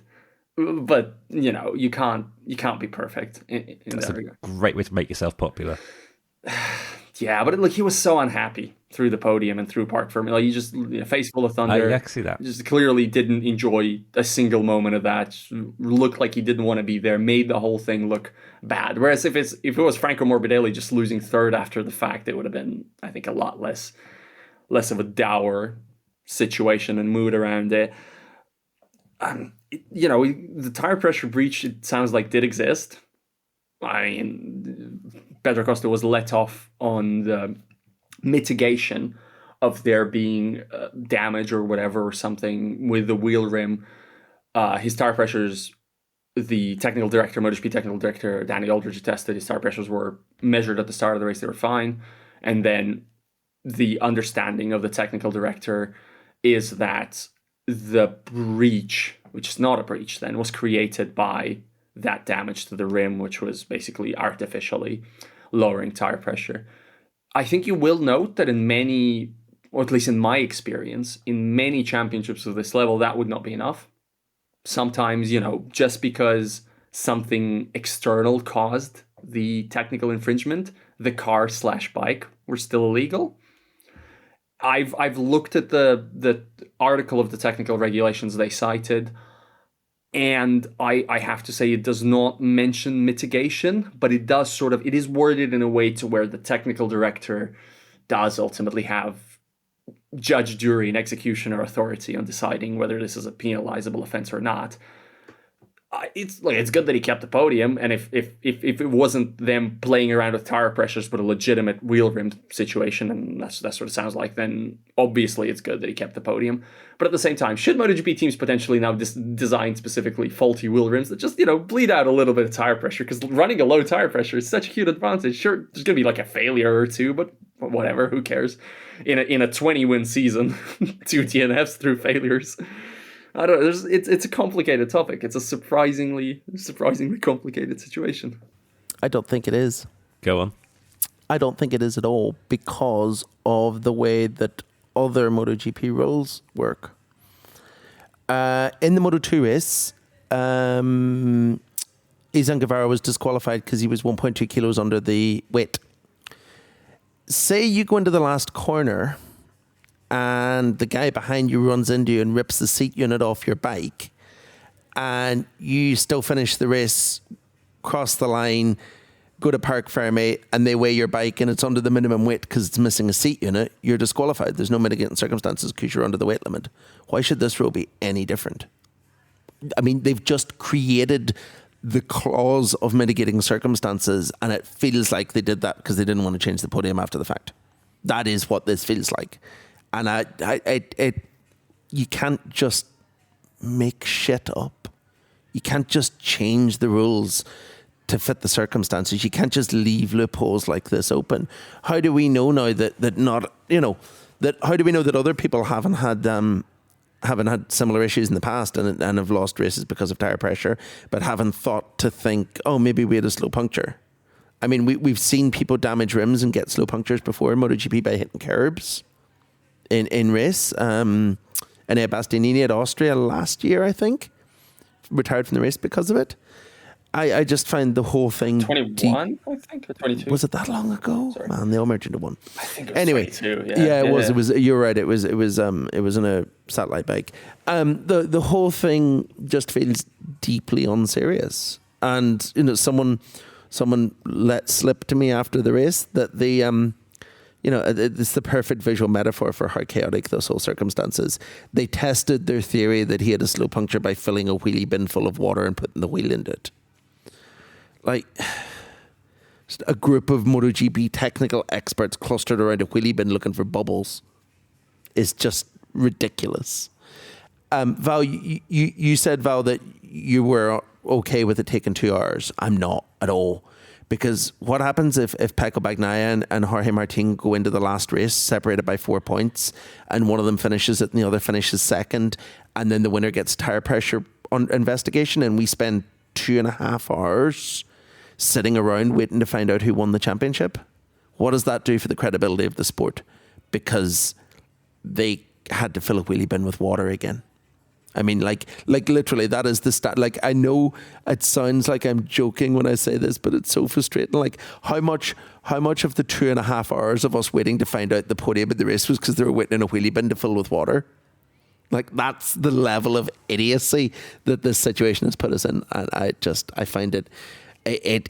But, you can't be perfect in That's that a regard. great way to make yourself popular. Yeah, but look, he was so unhappy through the podium and through Parc Fermé. Like, he just, face full of thunder. I can see that. Just clearly didn't enjoy a single moment of that. Just looked like he didn't want to be there. Made the whole thing look bad. Whereas if it was Franco Morbidelli just losing third after the fact, it would have been, I think, a lot less of a dour situation and mood around it. The tyre pressure breach, it sounds like, did exist. I mean, Pedro Acosta was let off on the mitigation of there being damage or whatever or something with the wheel rim. His tyre pressures, the technical director, MotoGP technical director, Danny Aldridge, tested his tyre pressures were measured at the start of the race. They were fine. And then the understanding of the technical director is that the breach, which is not a breach then, was created by that damage to the rim, which was basically artificially lowering tyre pressure. I think you will note that in many, or at least in my experience, in many championships of this level, that would not be enough. Sometimes, just because something external caused the technical infringement, the car/bike were still illegal. I've looked at the article of the technical regulations they cited, and I have to say it does not mention mitigation, but it does it is worded in a way to where the technical director does ultimately have judge, jury, and executioner authority on deciding whether this is a penalizable offense or not. it's good that he kept the podium, and if it wasn't them playing around with tire pressures but a legitimate wheel rim situation, and that's what it sounds like, then obviously it's good that he kept the podium. But at the same time, should MotoGP teams potentially now design specifically faulty wheel rims that just bleed out a little bit of tire pressure? Because running a low tire pressure is such a huge advantage. Sure, there's gonna be like a failure or two, but whatever, who cares? In a 20-win season, 2 DNFs through failures. I don't know. It's a complicated topic. It's a surprisingly complicated situation. I don't think it is. Go on. I don't think it is at all because of the way that other MotoGP rules work. In the Moto2 race, Izan Guevara was disqualified because he was 1.2 kilos under the weight. Say you go into the last corner and the guy behind you runs into you and rips the seat unit off your bike, and you still finish the race, cross the line, go to Parc Fermé, and they weigh your bike and it's under the minimum weight because it's missing a seat unit, you're disqualified. There's no mitigating circumstances because you're under the weight limit. Why should this rule be any different? I mean, they've just created the clause of mitigating circumstances, and it feels like they did that because they didn't want to change the podium after the fact. That is what this feels like. And you can't just make shit up. You can't just change the rules to fit the circumstances. You can't just leave loopholes like this open. How do we know now how do we know that other people haven't had similar issues in the past and have lost races because of tire pressure, but haven't thought to think, oh, maybe we had a slow puncture? I mean, we've seen people damage rims and get slow punctures before in MotoGP by hitting curbs. In race, and Bastianini at Austria last year, I think, retired from the race because of it. I just find the whole thing 21, I think, or 22. Was it that long ago? Sorry. Man, they all merged into one. I think it was anyway, 22. Yeah, it was. It was. You're right. It was on a satellite bike. The whole thing just feels deeply unserious. And someone let slip to me after the race that the it's the perfect visual metaphor for how chaotic those whole circumstances. They tested their theory that he had a slow puncture by filling a wheelie bin full of water and putting the wheel into it. Like, just a group of MotoGP technical experts clustered around a wheelie bin looking for bubbles is just ridiculous. Val, you said, Val, that you were okay with it taking 2 hours. I'm not at all. Because what happens if Pecco Bagnaia and Jorge Martin go into the last race separated by 4 points, and one of them finishes it and the other finishes second, and then the winner gets tire pressure on investigation, and we spend 2.5 hours sitting around waiting to find out who won the championship? What does that do for the credibility of the sport? Because they had to fill a wheelie bin with water again. I mean, like literally, that is the stat. Like, I know it sounds like I'm joking when I say this, but it's so frustrating. Like, how much of the 2.5 hours of us waiting to find out the podium of the race was because they were waiting in a wheelie bin to fill with water? Like, that's the level of idiocy that this situation has put us in. And I find it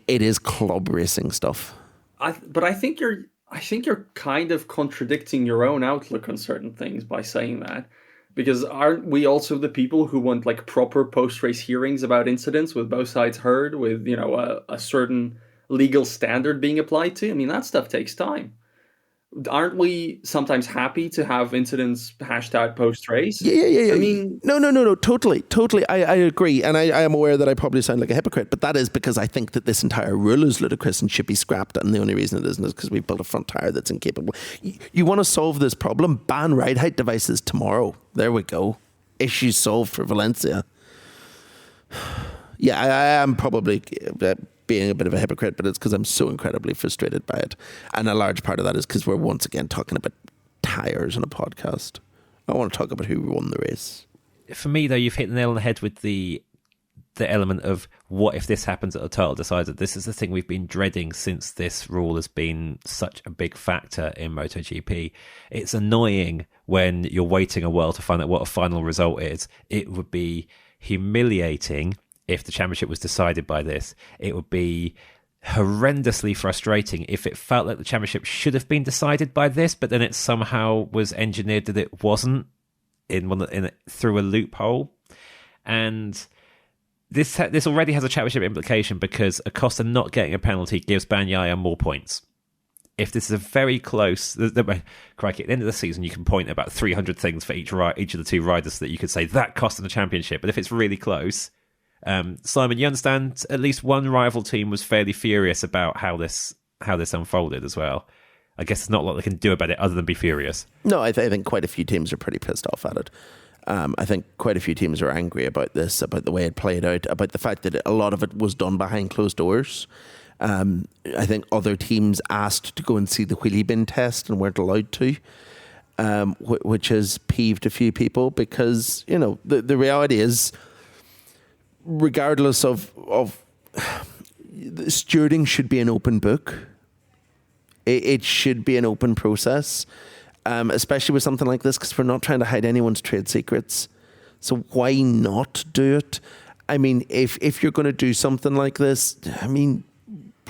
is club racing stuff. But I think you're kind of contradicting your own outlook on certain things by saying that. Because aren't we also the people who want like proper post-race hearings about incidents with both sides heard, with a certain legal standard being applied to? I mean, that stuff takes time. Aren't we sometimes happy to have incidents hashed out post-race? Yeah. I mean, no, totally. I agree, and I am aware that I probably sound like a hypocrite, but that is because I think that this entire rule is ludicrous and should be scrapped, and the only reason it isn't is because we built a front tire that's incapable. You want to solve this problem? Ban ride height devices tomorrow. There we go. Issue solved for Valencia. Yeah, I am probably being a bit of a hypocrite, but it's because I'm so incredibly frustrated by it. And a large part of that is because we're once again talking about tires on a podcast. I want to talk about who won the race. For me, though, you've hit the nail on the head with the element of what if this happens at a title decider. This is the thing we've been dreading since this rule has been such a big factor in MotoGP. It's annoying when you're waiting a while to find out what a final result is. It would be humiliating if the championship was decided by this. It would be horrendously frustrating if it felt like the championship should have been decided by this, but then it somehow was engineered that it wasn't through a loophole. And this already has a championship implication because Acosta not getting a penalty gives Bagnaia more points. If this is a very close, crikey, at the end of the season, you can point at about 300 things for each of the two riders so that you could say that cost them the championship. But if it's really close, Simon, you understand at least one rival team was fairly furious about how this unfolded as well. I guess there's not a lot they can do about it other than be furious. No, I think quite a few teams are pretty pissed off at it. I think quite a few teams are angry about this, about the way it played out, about the fact that a lot of it was done behind closed doors. I think other teams asked to go and see the wheelie bin test and weren't allowed to, which has peeved a few people because, you know, the reality is, regardless of stewarding should be an open book. It should be an open process, especially with something like this, because we're not trying to hide anyone's trade secrets. So why not do it? I mean, if you're going to do something like this, I mean,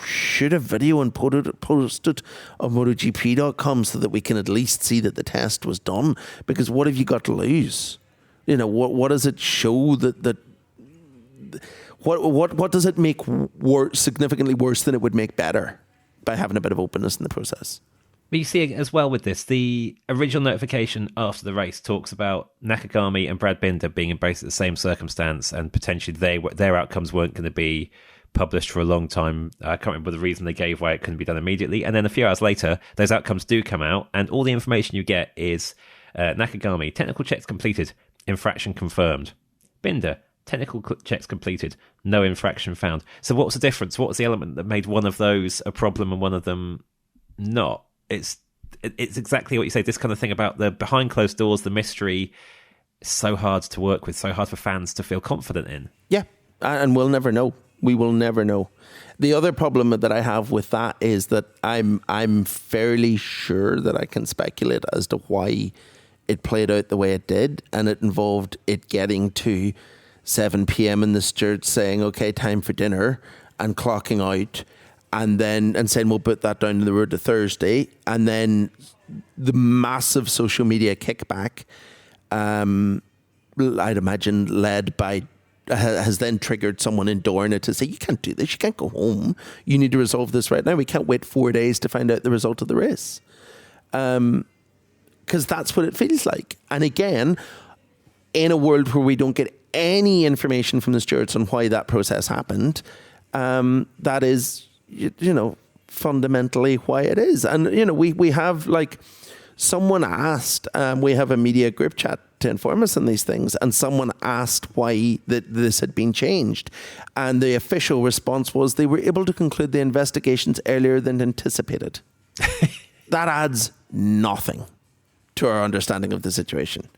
shoot a video and post it on MotoGP.com so that we can at least see that the test was done. Because what have you got to lose? You know, what does it show that what does it make significantly worse than it would make better by having a bit of openness in the process? But you see as well with this, the original notification after the race talks about Nakagami and Brad Binder being in basically the same circumstance, and potentially their outcomes weren't going to be published for a long time. I can't remember the reason they gave why it couldn't be done immediately. And then a few hours later, those outcomes do come out, and all the information you get is Nakagami, technical checks completed, infraction confirmed. Binder, technical checks completed, no infraction found. So what was the difference? What was the element that made one of those a problem and one of them not? It's exactly what you say, this kind of thing about the behind closed doors, the mystery, is so hard to work with, so hard for fans to feel confident in. Yeah, and we'll never know. We will never know. The other problem that I have with that is that I'm fairly sure that I can speculate as to why it played out the way it did, and it involved it getting to 7 p.m. and the steward saying, okay, time for dinner, and clocking out, and saying we'll put that down to the road to Thursday, and then the massive social media kickback, I'd imagine led by, has then triggered someone in Dorna to say, you can't do this, you can't go home, you need to resolve this right now, we can't wait 4 days to find out the result of the race. Because that's what it feels like. And again, in a world where we don't get any information from the stewards on why that process happened, that is, you know, fundamentally why it is. And, you know, we have, like, someone asked, we have a media group chat to inform us on these things, and someone asked why this had been changed. And the official response was they were able to conclude the investigations earlier than anticipated. That adds nothing to our understanding of the situation.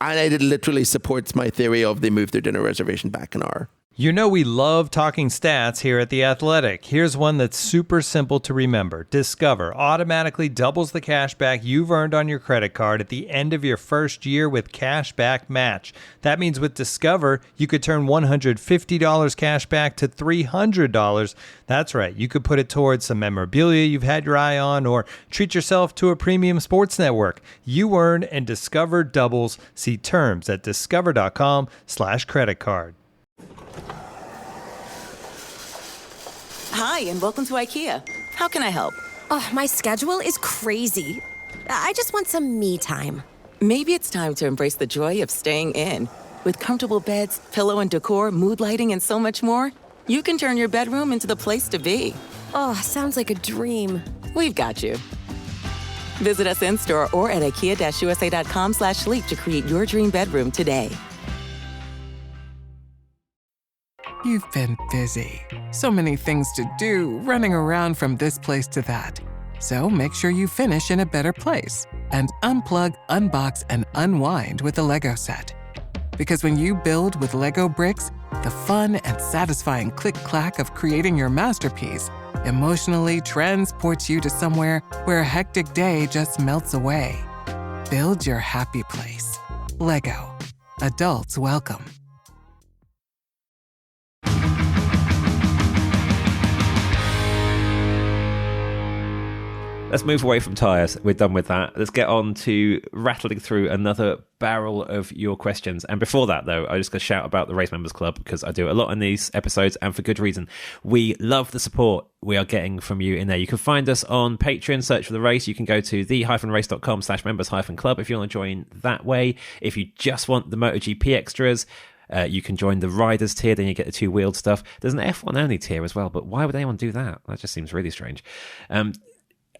And it literally supports my theory of they moved their dinner reservation back an hour. You know we love talking stats here at The Athletic. Here's one that's super simple to remember. Discover automatically doubles the cash back you've earned on your credit card at the end of your first year with Cashback Match. That means with Discover, you could turn $150 cash back to $300. That's right, you could put it towards some memorabilia you've had your eye on, or treat yourself to a premium sports network. You earn and Discover doubles. See terms at discover.com/creditcard. Hi, and welcome to IKEA. How can I help? Oh, my schedule is crazy. I just want some me time. Maybe it's time to embrace the joy of staying in. With comfortable beds, pillow and decor, mood lighting, and so much more, you can turn your bedroom into the place to be. Oh, sounds like a dream. We've got you. Visit us in-store or at IKEA-USA.com/sleep to create your dream bedroom today. You've been busy. So many things to do, running around from this place to that. So make sure you finish in a better place and unplug, unbox, and unwind with the Lego set. Because when you build with Lego bricks, the fun and satisfying click-clack of creating your masterpiece emotionally transports you to somewhere where a hectic day just melts away. Build your happy place. Lego. Adults welcome. Let's move away from tyres. We're done with that. Let's get on to rattling through another barrel of your questions. And before that, though, I just got to shout about the Race Members Club, because I do a lot in these episodes, and for good reason. We love the support we are getting from you in there. You can find us on Patreon, search for The Race. You can go to the-race.com/members-club if you want to join that way. If you just want the MotoGP extras, you can join the Riders tier, then you get the two-wheeled stuff. There's an F1 only tier as well, but why would anyone do that? That just seems really strange.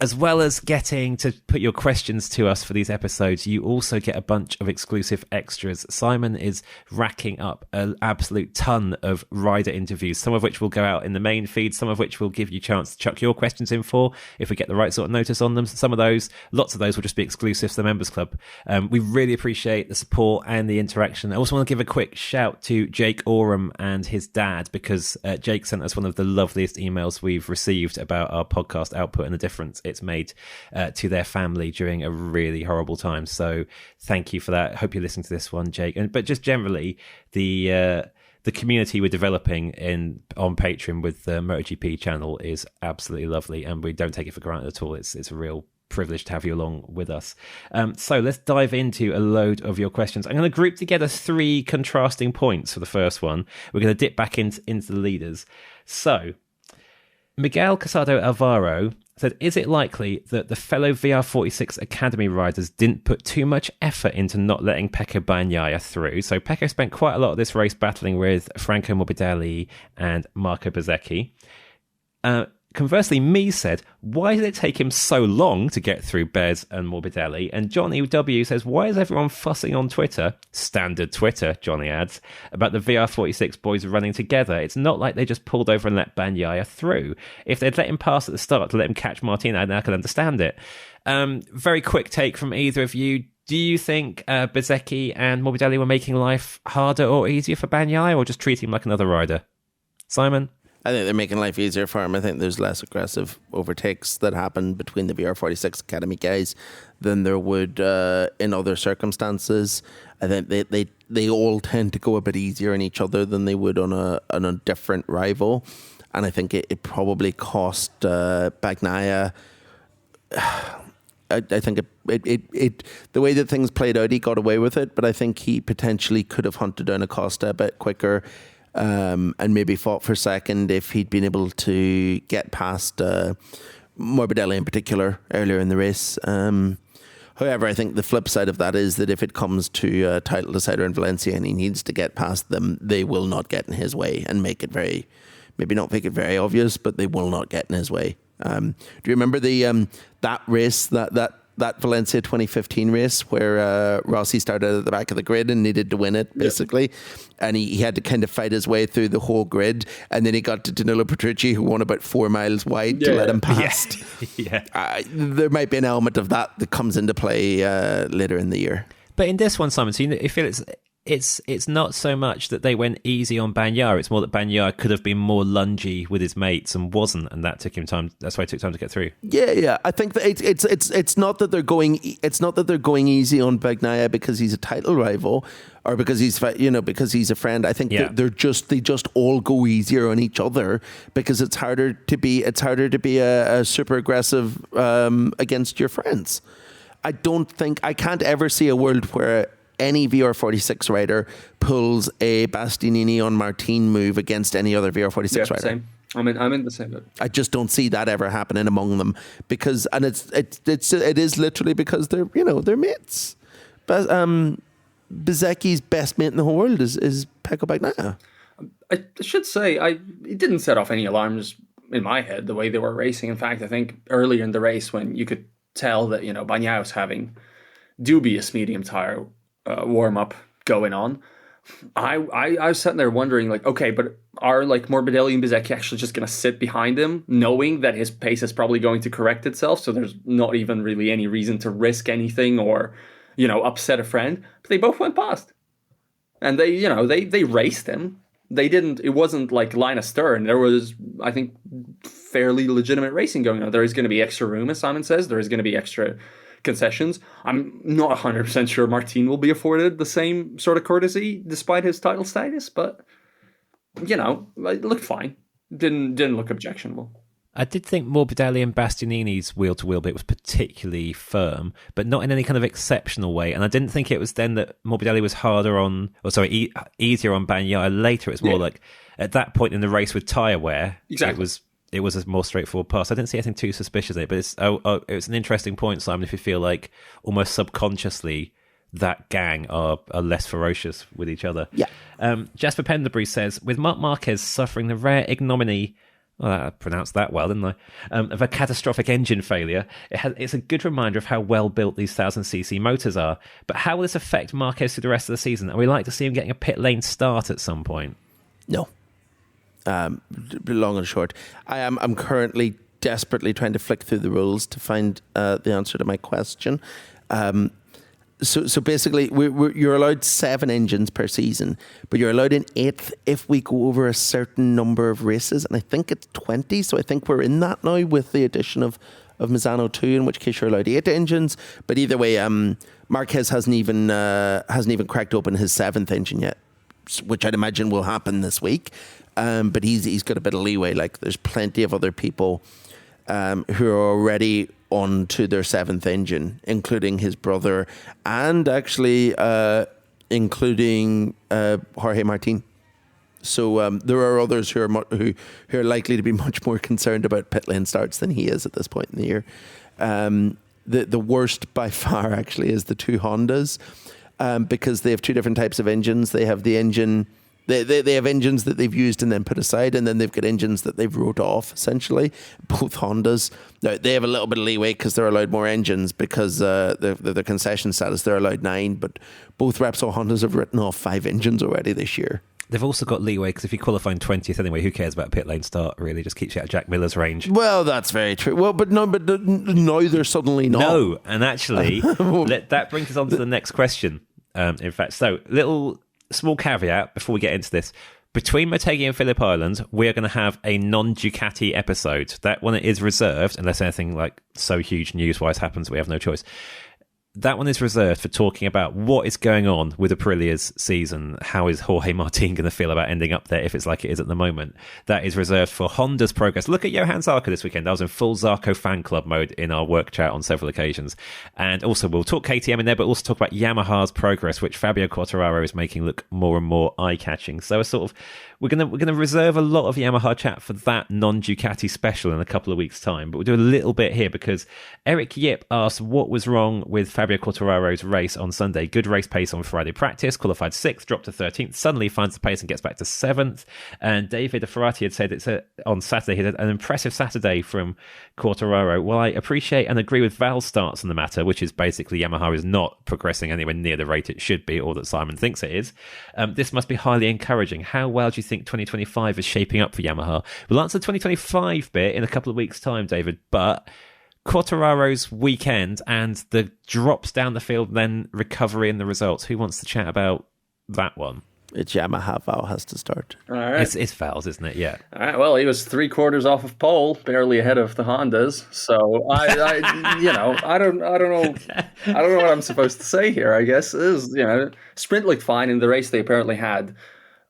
As well as getting to put your questions to us for these episodes, you also get a bunch of exclusive extras. Simon is racking up an absolute ton of rider interviews, some of which will go out in the main feed, some of which will give you a chance to chuck your questions in for, if we get the right sort of notice on them. Some of those, lots of those will just be exclusive to the Members Club. We really appreciate the support and the interaction. I also want to give a quick shout to Jake Oram and his dad, because Jake sent us one of the loveliest emails we've received about our podcast output and the difference it's made to their family during a really horrible time. So thank you for that. I hope you're listening to this one, Jake. But just generally, the community we're developing on Patreon with the MotoGP channel is absolutely lovely, and we don't take it for granted at all. It's a real privilege to have you along with us. So let's dive into a load of your questions. I'm going to group together 3 contrasting points for the first one. We're going to dip back into the leaders. So Miguel Casado Alvaro said, is it likely that the fellow VR46 Academy riders didn't put too much effort into not letting Pecco Bagnaia through? So Pecco spent quite a lot of this race battling with Franco Morbidelli and Marco Bezzecchi. Conversely, Me said, why did it take him so long to get through Bez and Morbidelli? And Johnny W says, why is everyone fussing on Twitter, standard Twitter, Johnny adds, about the VR46 boys running together? It's not like they just pulled over and let Bagnaia through. If they'd let him pass at the start to let him catch Martin, I now can understand it. Very quick take from either of you. Do you think Bezzecchi and Morbidelli were making life harder or easier for Bagnaia, or just treating him like another rider? Simon? I think they're making life easier for him. I think there's less aggressive overtakes that happen between the VR46 Academy guys than there would in other circumstances. I think they all tend to go a bit easier on each other than they would on a different rival. And I think it probably cost Bagnaia. I think it the way that things played out, he got away with it, but I think he potentially could have hunted down Acosta a bit quicker. And maybe fought for second if he'd been able to get past Morbidelli in particular earlier in the race. However, I think the flip side of that is that if it comes to a title decider in Valencia and he needs to get past them, they will not get in his way and maybe not make it very obvious, but they will not get in his way. Do you remember that race, that Valencia 2015 race where Rossi started at the back of the grid and needed to win it, basically. Yep. And he had to kind of fight his way through the whole grid. And then he got to Danilo Petrucci, who won about 4 miles wide to let him past. Yeah. There might be an element of that comes into play later in the year. But in this one, Simon, so you feel it's not so much that they went easy on Bagnaia. It's more that Bagnaia could have been more lungy with his mates and wasn't, and that took him time. That's why it took time to get through. Yeah. I think that it's not that they're going. It's not that they're going easy on Bagnaia because he's a title rival, or because he's a friend. I think they just all go easier on each other because it's harder to be a super aggressive against your friends. I can't ever see a world where any VR46 rider pulls a Bastianini on Martin move against any other VR46 rider. Same. I'm in the same boat. I just don't see that ever happening among them because it is literally because they're mates. But Bezzecchi's best mate in the whole world is Pecco Bagnaia. I should say it didn't set off any alarms in my head the way they were racing. In fact, I think earlier in the race when you could tell that Bagnaia was having dubious medium tire warm up going on, I was sitting there wondering, like, okay, but are like Morbidelli and Bezzecchi actually just going to sit behind him, knowing that his pace is probably going to correct itself? So there's not even really any reason to risk anything or upset a friend. But they both went past, and they raced him. They didn't. It wasn't like line astern. There was, I think, fairly legitimate racing going on. There is going to be extra room, as Simon says. There is going to be extra concessions. I'm not 100% sure Martin will be afforded the same sort of courtesy despite his title status, but it looked fine. Didn't look objectionable. I did think Morbidelli and Bastianini's wheel-to-wheel bit was particularly firm, but not in any kind of exceptional way. And I didn't think it was then that Morbidelli was easier on Bagnaia. Later, it's more like at that point in the race with tyre wear, it was a more straightforward pass. I didn't see anything too suspicious in it, but it's an interesting point, Simon, if you feel like almost subconsciously that gang are less ferocious with each other. Yeah. Jasper Penderbury says, with Marc Marquez suffering the rare ignominy, well, I pronounced that well, didn't I? Of a catastrophic engine failure, it's a good reminder of how well built these 1000cc motors are. But how will this affect Marquez through the rest of the season? Are we like to see him getting a pit lane start at some point? No. Long and short, I'm currently desperately trying to flick through the rules to find the answer to my question. So basically, you're allowed 7 engines per season, but you're allowed an 8th if we go over a certain number of races, and I think it's 20. So I think we're in that now with the addition of Misano 2, in which case you're allowed 8 engines. But either way, Marquez hasn't even cracked open his 7th engine yet, which I'd imagine will happen this week. But he's got a bit of leeway. Like, there's plenty of other people who are already on to their 7th engine, including his brother, and actually including Jorge Martin. So there are others who are likely to be much more concerned about pit lane starts than he is at this point in the year. The worst by far actually is the 2 Hondas, because they have 2 different types of engines. They have the engine. They have engines that they've used and then put aside, and then they've got engines that they've wrote off, essentially. Both Hondas. Now, they have a little bit of leeway because they're allowed more engines because the concession status, they're allowed 9, but both Repsol Hondas have written off 5 engines already this year. They've also got leeway because if you qualify in 20th anyway, who cares about a pit lane start, really? Just keeps you out of Jack Miller's range. Well, that's very true. Well, but now they're suddenly not. No, and actually, that brings us on to the next question, in fact. So, small caveat before we get into this. Between Motegi and Phillip Island, we are going to have a non-Ducati episode. That one is reserved, unless anything like so huge news-wise happens, we have no choice. That one is reserved for talking about what is going on with Aprilia's season. How is Jorge Martin going to feel about ending up there if it's like it is at the moment? That is reserved for Honda's progress. Look at Johan Zarco this weekend. I was in full Zarco fan club mode in our work chat on several occasions. And also we'll talk KTM in there, but also talk about Yamaha's progress, which Fabio Quartararo is making look more and more eye-catching. So we're going to reserve a lot of Yamaha chat for that non-Ducati special in a couple of weeks' time. But we'll do a little bit here because Eric Yip asked what was wrong with Fabio Quartararo's race on Sunday. Good race pace on Friday practice, qualified 6th, dropped to 13th, suddenly finds the pace and gets back to 7th. And David Ferrati had said on Saturday, he had an impressive Saturday from Quartararo. Well, I appreciate and agree with Val's stance on the matter, which is basically Yamaha is not progressing anywhere near the rate it should be or that Simon thinks it is. This must be highly encouraging. How well do you think 2025 is shaping up for Yamaha? We'll answer the 2025 bit in a couple of weeks' time, David, but Quartararo's weekend and the drops down the field, then recovery in the results. Who wants to chat about that one? It's Yamaha. Val has to start. All right. It's Val's, isn't it? Yeah. All right. Well, he was 3/4 off of pole, barely ahead of the Hondas. So I don't know what I'm supposed to say here. I guess is sprint looked fine in the race. They apparently had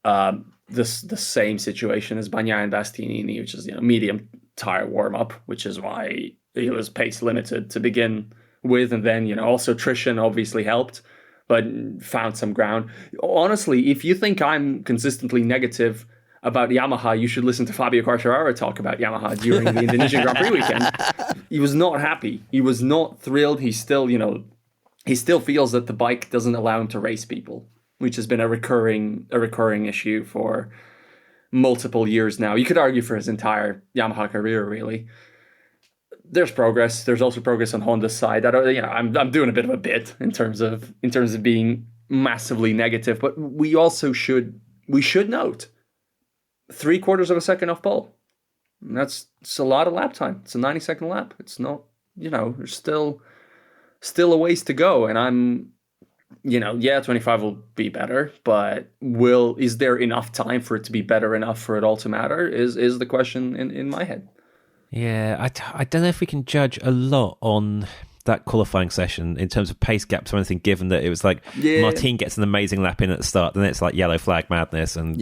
the same situation as Bagnaia and Bastianini, which is medium tire warm up, which is why he was pace limited to begin with, and then also attrition obviously helped, but found some ground. Honestly, if you think I'm consistently negative about Yamaha, you should listen to Fabio Quartararo talk about Yamaha during the Indonesian Grand Prix weekend. He was not happy. He was not thrilled. He still feels that the bike doesn't allow him to race people, which has been a recurring issue for multiple years now. You could argue for his entire Yamaha career, really. There's progress. There's also progress on Honda's side. I'm doing a bit of a bit in terms of being massively negative, but we should note 3/4 of a second off pole. It's a lot of lap time. It's a 90-second lap. It's not, there's still a ways to go, and I'm 25 will be better, but is there enough time for it to be better enough for it all to matter is the question in my head. Yeah, I don't know if we can judge a lot on that qualifying session in terms of pace gaps or anything, given that it was like Martin gets an amazing lap in at the start, then it's like yellow flag madness, and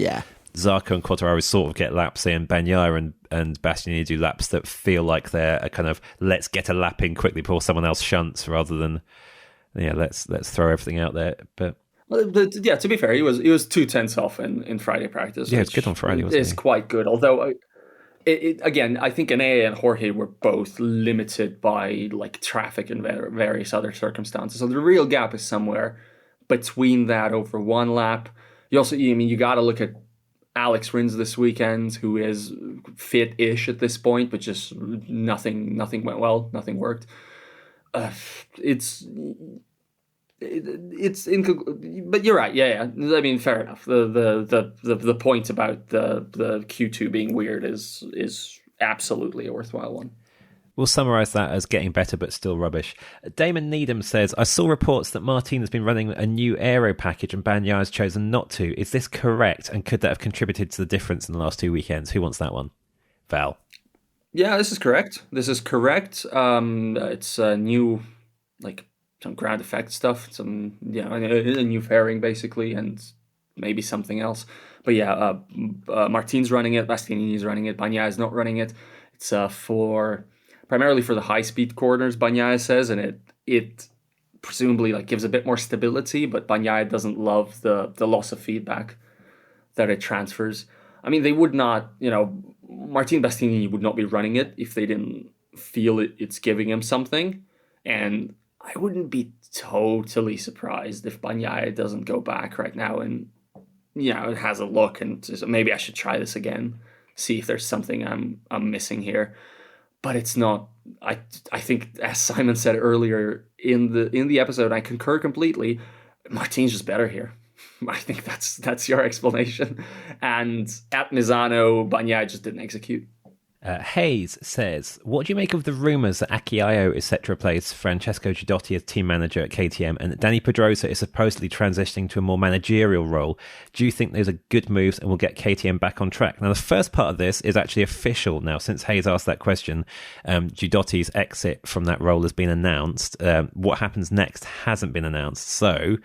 Zarco and Quartararo sort of get laps in. Bagnaia and Bastianini do laps that feel like they're a kind of let's get a lap in quickly before someone else shunts, rather than let's throw everything out there. But to be fair, he was 2/10 off in Friday practice. Yeah, it's good on Friday. It's quite good, although. Again, I think Bagnaia and Jorge were both limited by like traffic and various other circumstances. So the real gap is somewhere between that over one lap. You got to look at Alex Rins this weekend, who is fit-ish at this point, but just nothing went well, nothing worked. But you're right. Yeah. I mean, fair enough. The point about the Q2 being weird is absolutely a worthwhile one. We'll summarise that as getting better but still rubbish. Damon Needham says, I saw reports that Martin has been running a new Aero package and Bagnaia has chosen not to. Is this correct? And could that have contributed to the difference in the last 2 weekends? Who wants that one? Val? Yeah, this is correct. It's a new, some ground effect stuff, a new fairing basically, and maybe something else. But Martin's running it, Bastianini's running it, Bagnaia is not running it. It's primarily for the high speed corners, Bagnaia says, and it presumably gives a bit more stability, but Bagnaia doesn't love the loss of feedback that it transfers. I mean, they would not, Martin Bastianini would not be running it if they didn't feel it's giving him something, and I wouldn't be totally surprised if Bagnaia doesn't go back right now and, it has a look and just, maybe I should try this again, see if there's something I'm missing here. But it's not. I think, as Simon said earlier in the episode, I concur completely. Martin's just better here. I think that's your explanation. And at Misano, Bagnaia just didn't execute. Hayes says, what do you make of the rumours that Akio is set to replace Francesco Giudotti as team manager at KTM and that Dani Pedrosa is supposedly transitioning to a more managerial role? Do you think those are good moves and will get KTM back on track? Now, the first part of this is actually official now. Since Hayes asked that question, Giudotti's exit from that role has been announced. What happens next hasn't been announced. So,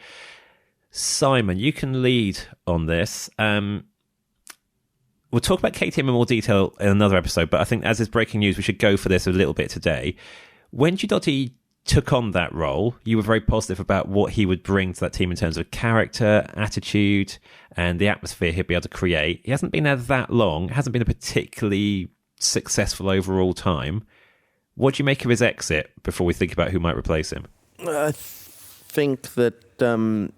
Simon, you can lead on this. We'll talk about KTM in more detail in another episode, but I think as is breaking news, we should go for this a little bit today. When Giudotti took on that role, you were very positive about what he would bring to that team in terms of character, attitude, and the atmosphere he'd be able to create. He hasn't been there that long. It hasn't been a particularly successful overall time. What do you make of his exit before we think about who might replace him? I think that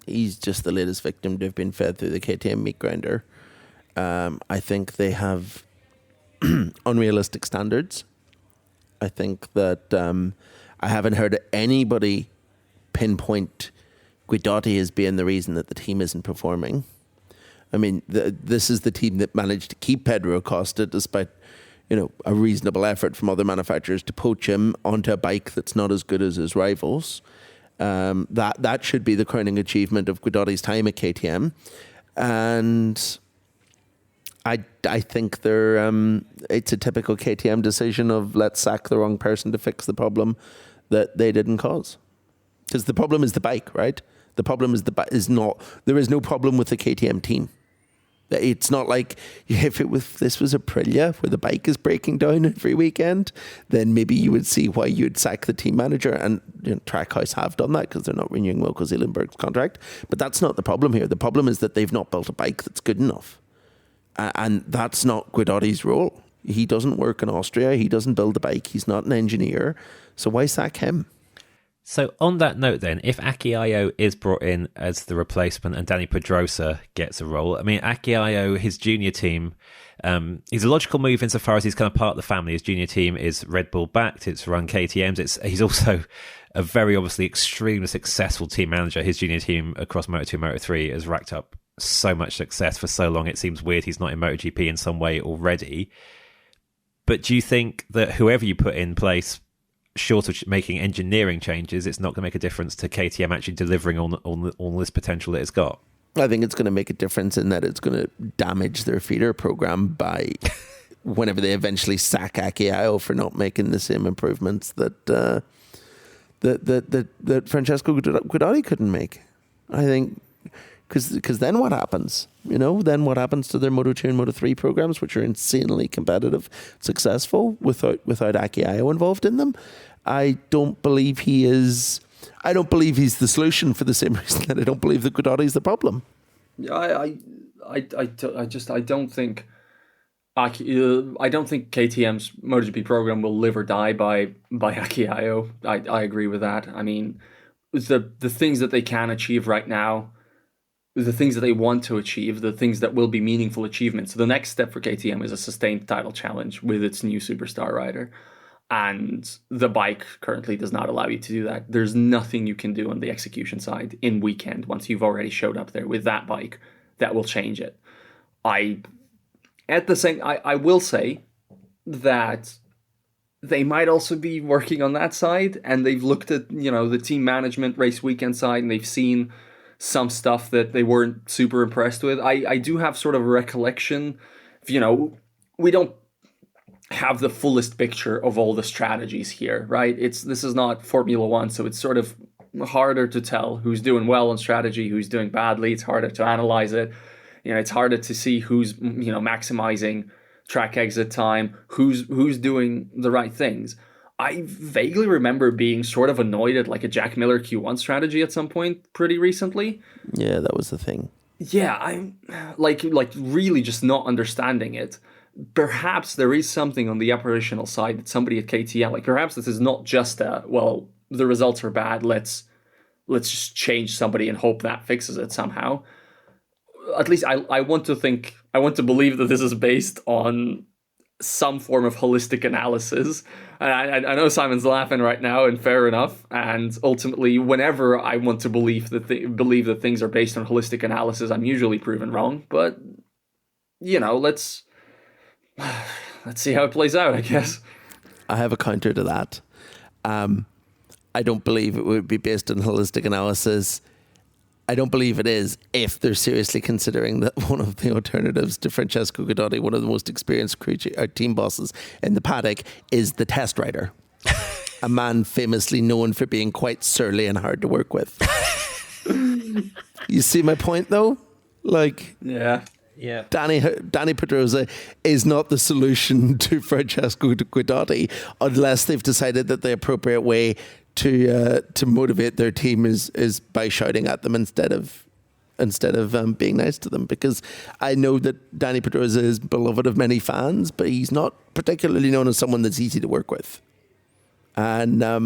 he's just the latest victim to have been fed through the KTM meat grinder. I think they have unrealistic standards. I think that I haven't heard anybody pinpoint Guidotti as being the reason that the team isn't performing. I mean, this is the team that managed to keep Pedro Acosta despite, a reasonable effort from other manufacturers to poach him onto a bike that's not as good as his rivals. That should be the crowning achievement of Guidotti's time at KTM. And I think it's a typical KTM decision of let's sack the wrong person to fix the problem that they didn't cause. Because the problem is the bike, right? The problem is there is no problem with the KTM team. It's not like if this was Aprilia where the bike is breaking down every weekend, then maybe you would see why you'd sack the team manager. And Trackhouse have done that because they're not renewing Wilco Zeelenberg's contract. But that's not the problem here. The problem is that they've not built a bike that's good enough. And that's not Guidotti's role. He doesn't work in Austria. He doesn't build a bike. He's not an engineer. So why sack him? So on that note then, if Akio is brought in as the replacement and Dani Pedrosa gets a role, I mean, Akio, his junior team, he's a logical move insofar as he's kind of part of the family. His junior team is Red Bull backed. It's run KTMs. He's also a very obviously extremely successful team manager. His junior team across Moto2, Moto3 has racked up so much success for so long. It seems weird he's not in MotoGP in some way already. But do you think that whoever you put in place, short of making engineering changes, it's not going to make a difference to KTM actually delivering on this potential that it's got? I think it's going to make a difference in that it's going to damage their feeder program by whenever they eventually sack Akio for not making the same improvements that Francesco Guidotti couldn't make. I think Because then what happens? Then what happens to their Moto2 and Moto3 programs, which are insanely competitive, successful without Bagnaia involved in them? I don't believe he's the solution, for the same reason that I don't believe that Ducati is the problem. I don't think KTM's MotoGP program will live or die by Bagnaia. I agree with that. I mean, the things that they can achieve right now, the things that they want to achieve, the things that will be meaningful achievements. So the next step for KTM is a sustained title challenge with its new superstar rider. And the bike currently does not allow you to do that. There's nothing you can do on the execution side in weekend once you've already showed up there with that bike that will change it. I will say that they might also be working on that side, and they've looked at, the team management race weekend side, and they've seen some stuff that they weren't super impressed with. I do have sort of a recollection of, we don't have the fullest picture of all the strategies here, right? This is not Formula One, so it's sort of harder to tell who's doing well on strategy, who's doing badly. It's harder to analyze it. It's harder to see who's, maximizing track exit time, who's doing the right things. I vaguely remember being sort of annoyed at like a Jack Miller Q1 strategy at some point pretty recently. Yeah, that was the thing. Yeah, I'm like really just not understanding it. Perhaps there is something on the operational side that somebody at KTM, like perhaps this is not just the results are bad, let's just change somebody and hope that fixes it somehow. At least I want to believe that this is based on some form of holistic analysis. And I know Simon's laughing right now, and fair enough. And ultimately, whenever I want to believe that things are based on holistic analysis, I'm usually proven wrong. But let's see how it plays out, I guess. I have a counter to that. I don't believe it would be based on holistic analysis. I don't believe it is if they're seriously considering that one of the alternatives to Francesco Guidotti, one of the most experienced team bosses in the paddock, is the test rider. A man famously known for being quite surly and hard to work with. You see my point, though? Yeah. Dani Pedrosa is not the solution to Francesco Guidotti unless they've decided that the appropriate way to motivate their team is by shouting at them instead of being nice to them. Because I know that Dani Pedrosa is beloved of many fans, but he's not particularly known as someone that's easy to work with. And I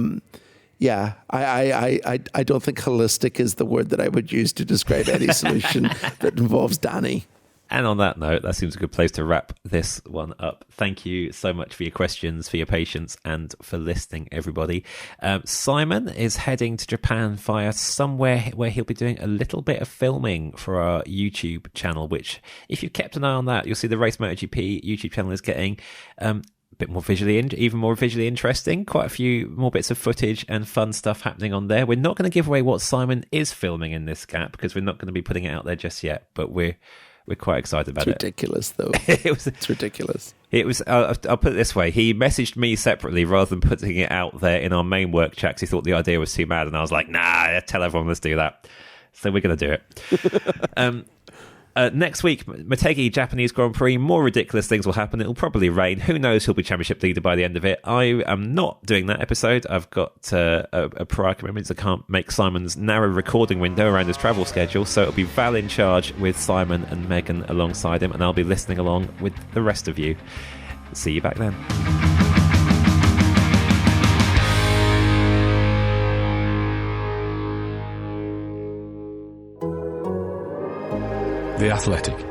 don't think holistic is the word that I would use to describe any solution that involves Dani. And on that note, that seems a good place to wrap this one up. Thank you so much for your questions, for your patience, and for listening, everybody. Simon is heading to Japan via somewhere where he'll be doing a little bit of filming for our YouTube channel, which, if you've kept an eye on that, you'll see the Race MotoGP YouTube channel is getting a bit more even more visually interesting. Quite a few more bits of footage and fun stuff happening on there. We're not going to give away what Simon is filming in this gap because we're not going to be putting it out there just yet, but we're quite excited about it. It's ridiculous, though. It's ridiculous. It was. I'll put it this way. He messaged me separately rather than putting it out there in our main work chat because he thought the idea was too mad. And I was like, nah, tell everyone, let's do that. So we're going to do it. Next week, Motegi Japanese Grand Prix. More ridiculous things will happen. It'll probably rain. Who knows who'll be championship leader by the end of it. I am not doing that episode. I've got a prior commitment. I can't make Simon's narrow recording window around his travel schedule. So it'll be Val in charge with Simon and Megan alongside him. And I'll be listening along with the rest of you. See you back then. The Athletic.